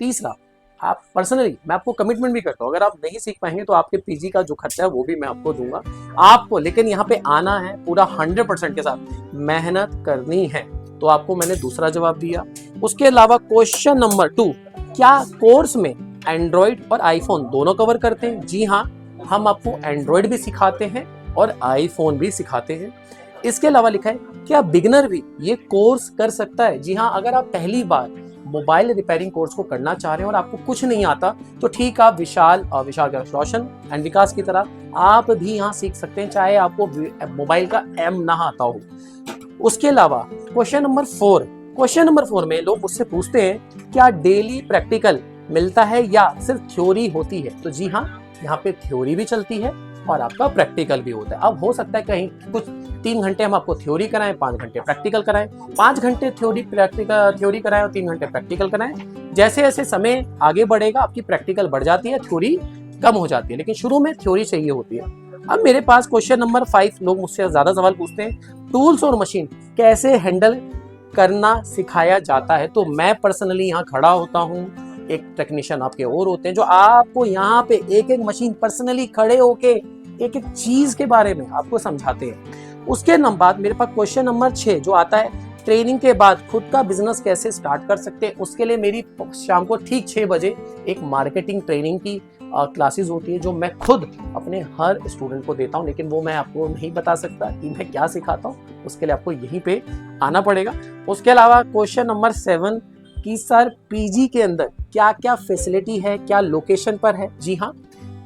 तीसरा, आप पर्सनली मैं आपको कमिटमेंट भी करता हूँ, अगर आप नहीं सीख पाएंगे तो आपके पीजी का जो खर्चा है वो भी मैं आपको दूंगा आपको। लेकिन यहाँ पे आना है, पूरा 100% के साथ मेहनत करनी है। तो आपको मैंने दूसरा जवाब दिया। उसके अलावा क्वेश्चन नंबर 2, क्या कोर्स में एंड्रॉइड और आईफोन दोनों कवर करते हैं? जी हाँ, हम आपको एंड्रॉइड भी सिखाते हैं और आईफोन भी सिखाते हैं। इसके अलावा लिखा है, क्या बिगिनर भी ये कोर्स कर सकता है? जी हाँ, अगर आप पहली बार मोबाइल रिपेयरिंग कोर्स को करना चाह रहे हैं और आपको कुछ नहीं आता तो ठीक, आप विशाल रोशन एंड विकास की तरह आप भी यहाँ सीख सकते हैं, चाहे आपको मोबाइल का एम ना आता हो। उसके अलावा क्वेश्चन नंबर 4 में लोग मुझसे पूछते हैं, क्या डेली प्रैक्टिकल मिलता है या सिर्फ थ्योरी होती है? तो जी हाँ, यहाँ पे थ्योरी भी चलती है और आपका प्रैक्टिकल भी होता है। अब हो सकता है कहीं कुछ 3 घंटे हम आपको थ्योरी कराएं, 5 घंटे प्रैक्टिकल कराएं, 5 घंटे थ्योरी कराएं और 3 घंटे प्रैक्टिकल कराएं। जैसे जैसे समय आगे बढ़ेगा आपकी प्रैक्टिकल बढ़ जाती है, थ्योरी कम हो जाती है, लेकिन शुरू में थ्योरी चाहिए होती है। अब मेरे पास क्वेश्चन नंबर 5, लोग मुझसे ज्यादा सवाल पूछते हैं, टूल्स और मशीन कैसे हैंडल करना सिखाया जाता है? तो मैं पर्सनली यहाँ खड़ा होता हूँ, एक टेक्नीशियन आपके और होते हैं जो आपको यहाँ पे एक एक मशीन पर्सनली खड़े होके एक एक चीज के बारे में आपको समझाते हैं। उसके बाद मेरे पास क्वेश्चन नंबर 6 जो आता है, ट्रेनिंग के बाद खुद का बिजनेस कैसे स्टार्ट कर सकते हैं? उसके लिए मेरी शाम को ठीक 6 बजे एक मार्केटिंग ट्रेनिंग की क्लासेस होती है जो मैं खुद अपने हर स्टूडेंट को देता हूं, लेकिन वो मैं आपको नहीं बता सकता कि मैं क्या सिखाता हूं, उसके लिए आपको यहीं पे आना पड़ेगा। उसके अलावा क्वेश्चन नंबर 7 कि सर पीजी के अंदर क्या क्या फैसिलिटी है, क्या लोकेशन पर है? जी हाँ,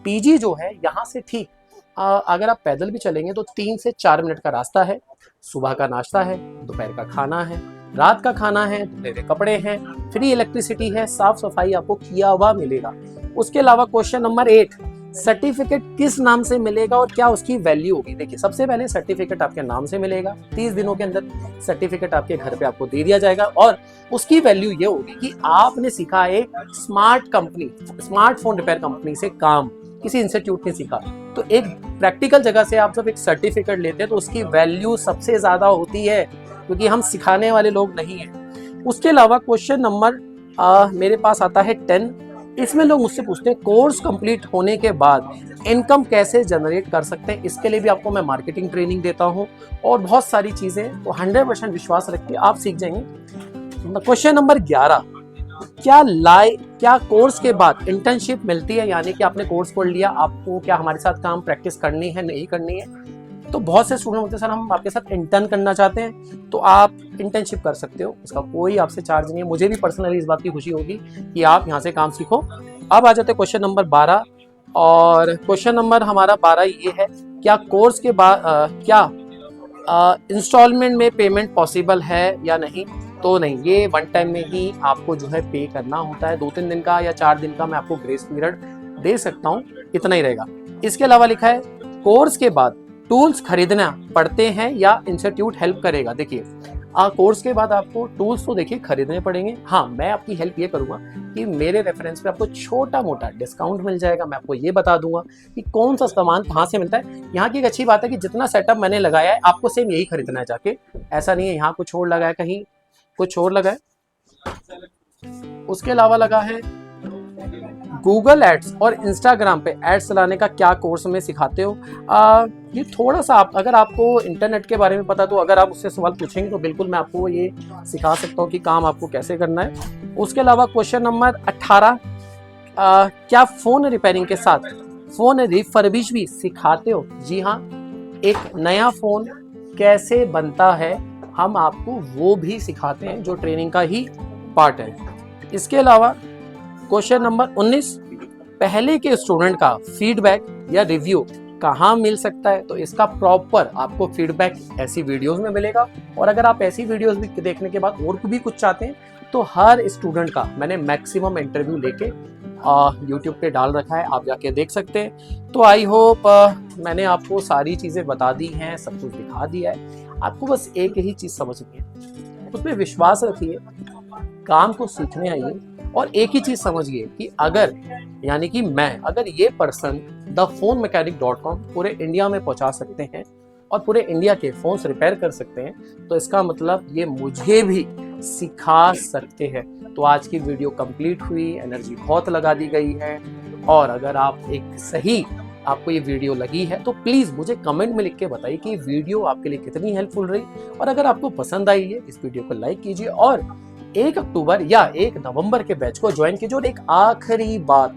पीजी जो है यहाँ से ठीक अगर आप पैदल भी चलेंगे तो 3 से 4 मिनट का रास्ता है। सुबह का नाश्ता है, दोपहर का खाना है, रात का खाना है, धुले हुए कपड़े हैं, फ्री इलेक्ट्रिसिटी है, साफ सफाई आपको किया हुआ मिलेगा। उसके अलावा क्वेश्चन नंबर 8, सर्टिफिकेट किस नाम से मिलेगा और क्या उसकी वैल्यू होगी? देखिए, सबसे पहले सर्टिफिकेट आपके नाम से मिलेगा, 30 दिनों के अंदर सर्टिफिकेट आपके घर पे आपको दे दिया जाएगा और उसकी वैल्यू ये होगी कि आपने सीखा एक स्मार्टफोन रिपेयर कंपनी से काम, किसी इंस्टीट्यूट ने सीखा। तो एक प्रैक्टिकल जगह से आप जब एक सर्टिफिकेट लेते हैं तो उसकी वैल्यू सबसे ज्यादा होती है, क्योंकि हम सिखाने वाले लोग नहीं हैं। उसके अलावा क्वेश्चन नंबर मेरे पास आता है 10। इसमें लोग मुझसे पूछते हैं कोर्स कंप्लीट होने के बाद इनकम कैसे जनरेट कर सकते हैं? इसके लिए भी आपको मैं मार्केटिंग ट्रेनिंग देता हूं और बहुत सारी चीजें, तो 100% विश्वास रखिए आप सीख जाएंगे। क्वेश्चन नंबर 11, क्या कोर्स के बाद इंटर्नशिप मिलती है? यानी कि आपने कोर्स पढ़ लिया, आपको क्या हमारे साथ काम प्रैक्टिस करनी है, नहीं करनी है? तो बहुत से स्टूडेंट होते हैं, सर हम आपके साथ इंटर्न करना चाहते हैं, तो आप इंटर्नशिप कर सकते हो, इसका कोई आपसे चार्ज नहीं है। मुझे भी पर्सनली इस बात की खुशी होगी कि आप यहाँ से काम सीखो। अब आ जाते हैं क्वेश्चन नंबर 12 और क्वेश्चन नंबर हमारा 12 ये है, क्या कोर्स के बाद क्या इंस्टॉलमेंट में पेमेंट पॉसिबल है या नहीं? तो नहीं, ये 1 टाइम में ही आपको जो है पे करना होता है। 2-3 दिन का या 4 दिन का मैं आपको ग्रेस पीरियड दे सकता हूँ, इतना ही रहेगा। इसके अलावा लिखा है कोर्स के बाद टूल्स खरीदना पड़ते हैं या इंस्टीट्यूट हेल्प करेगा? देखिए, कोर्स के बाद आपको टूल्स तो देखिए खरीदने पड़ेंगे। हाँ, मैं आपकी हेल्प ये करूंगा कि मेरे रेफरेंस पे आपको छोटा मोटा डिस्काउंट मिल जाएगा। मैं आपको ये बता दूंगा कि कौन सा सामान कहाँ से मिलता है। यहाँ की एक अच्छी बात है कि जितना सेटअप मैंने लगाया है आपको सेम यही खरीदना है जाके, ऐसा नहीं है यहाँ कुछ और लगा है कहीं कुछ और लगा है। उसके अलावा लगा है गूगल एड्स और इंस्टाग्राम पे एड्स चलाने का क्या कोर्स में सिखाते हो। ये थोड़ा सा अगर आपको इंटरनेट के बारे में पता तो अगर आप मुझसे सवाल पूछेंगे तो बिल्कुल मैं आपको ये सिखा सकता हूँ कि काम आपको कैसे करना है। उसके अलावा क्वेश्चन नंबर 18, क्या फ़ोन रिपेयरिंग के साथ फ़ोन रिफर्बिश भी सिखाते हो। जी हाँ, एक नया फ़ोन कैसे बनता है हम आपको वो भी सिखाते हैं, जो ट्रेनिंग का ही पार्ट है। इसके अलावा क्वेश्चन नंबर 19, पहले के स्टूडेंट का फीडबैक या रिव्यू कहाँ मिल सकता है। तो इसका प्रॉपर आपको फीडबैक ऐसी वीडियोस में मिलेगा। और अगर आप ऐसी वीडियोस भी देखने के बाद और भी कुछ चाहते हैं तो हर स्टूडेंट का मैंने मैक्सिमम इंटरव्यू लेके यूट्यूब पे डाल रखा है, आप जाके देख सकते हैं। तो आई होप मैंने आपको सारी चीज़ें बता दी हैं, सब कुछ दिखा दिया है। आपको बस एक ही चीज़ समझनी है, उसमें विश्वास रखिए, काम को सीखने आइए और एक ही चीज़ समझिए कि अगर यानी कि अगर ये पर्सन thePhoneMechanic.com पूरे इंडिया में पहुंचा सकते हैं और पूरे इंडिया के फ़ोन्स रिपेयर कर सकते हैं तो इसका मतलब ये मुझे भी सिखा सकते हैं। तो आज की वीडियो कंप्लीट हुई, एनर्जी बहुत लगा दी गई है। और अगर आप आपको ये वीडियो लगी है तो प्लीज़ मुझे कमेंट में लिख के बताइए कि वीडियो आपके लिए कितनी हेल्पफुल रही। और अगर आपको पसंद आई है इस वीडियो को लाइक कीजिए और 1 अक्टूबर या 1 नवंबर के बैच को ज्वाइन कीजिए। और एक आखिरी बात,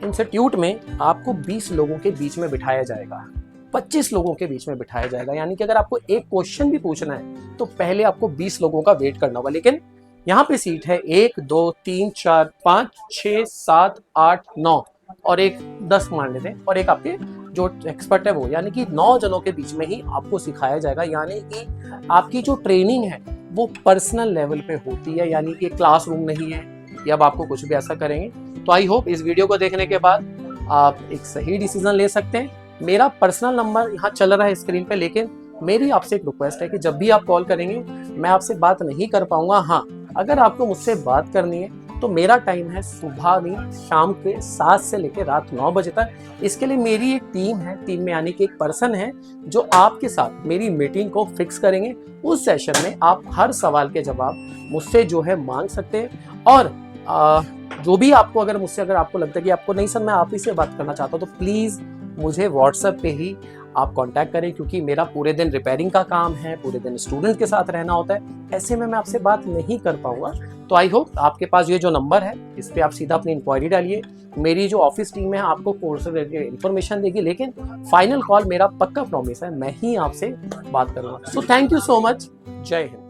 इंस्टीट्यूट में आपको 20 लोगों के बीच में बिठाया जाएगा, 25 लोगों के बीच में बिठाया जाएगा। यानी कि अगर आपको एक क्वेश्चन भी पूछना है तो पहले आपको 20 लोगों का वेट करना होगा। लेकिन यहाँ पे सीट है 1 2 3 4 5 6 7 8 9 और एक 10 मान लेते हैं और एक आपके जो एक्सपर्ट है वो, यानी कि 9 जनों के बीच में ही आपको सिखाया जाएगा। यानी कि आपकी जो ट्रेनिंग है वो पर्सनल लेवल पे होती है, यानी कि क्लासरूम नहीं है कि अब आपको कुछ भी ऐसा करेंगे। तो आई होप इस वीडियो को देखने के बाद आप एक सही डिसीजन ले सकते हैं। मेरा पर्सनल नंबर यहाँ चल रहा है स्क्रीन पे, लेकिन मेरी आपसे एक रिक्वेस्ट है कि जब भी आप कॉल करेंगे मैं आपसे बात नहीं कर पाऊंगा। हाँ, अगर आपको मुझसे बात करनी है तो मेरा टाइम है सुबह नहीं शाम के 7 से लेकर रात 9 बजे तक। इसके लिए मेरी एक टीम है, टीम में यानी कि एक पर्सन है जो आपके साथ मेरी मीटिंग को फिक्स करेंगे। उस सेशन में आप हर सवाल के जवाब मुझसे जो है मांग सकते हैं। और जो भी आपको अगर आपको लगता है कि आपको नहीं सर मैं आप ही से बात करना चाहता हूँ तो प्लीज़ मुझे व्हाट्सएप पे ही आप कांटेक्ट करें, क्योंकि मेरा पूरे दिन रिपेयरिंग का काम है, पूरे दिन स्टूडेंट के साथ रहना होता है, ऐसे में मैं आपसे बात नहीं कर पाऊंगा। तो आई होप आपके पास ये जो नंबर है इस पर आप सीधा अपनी इंक्वायरी डालिए। मेरी जो ऑफिस टीम है आपको कोर्स रिलेटेड इन्फॉर्मेशन देगी, लेकिन फाइनल कॉल मेरा पक्का प्रॉमिस है, मैं ही आपसे बात करूँगा। So thank you so much, जय हिंद।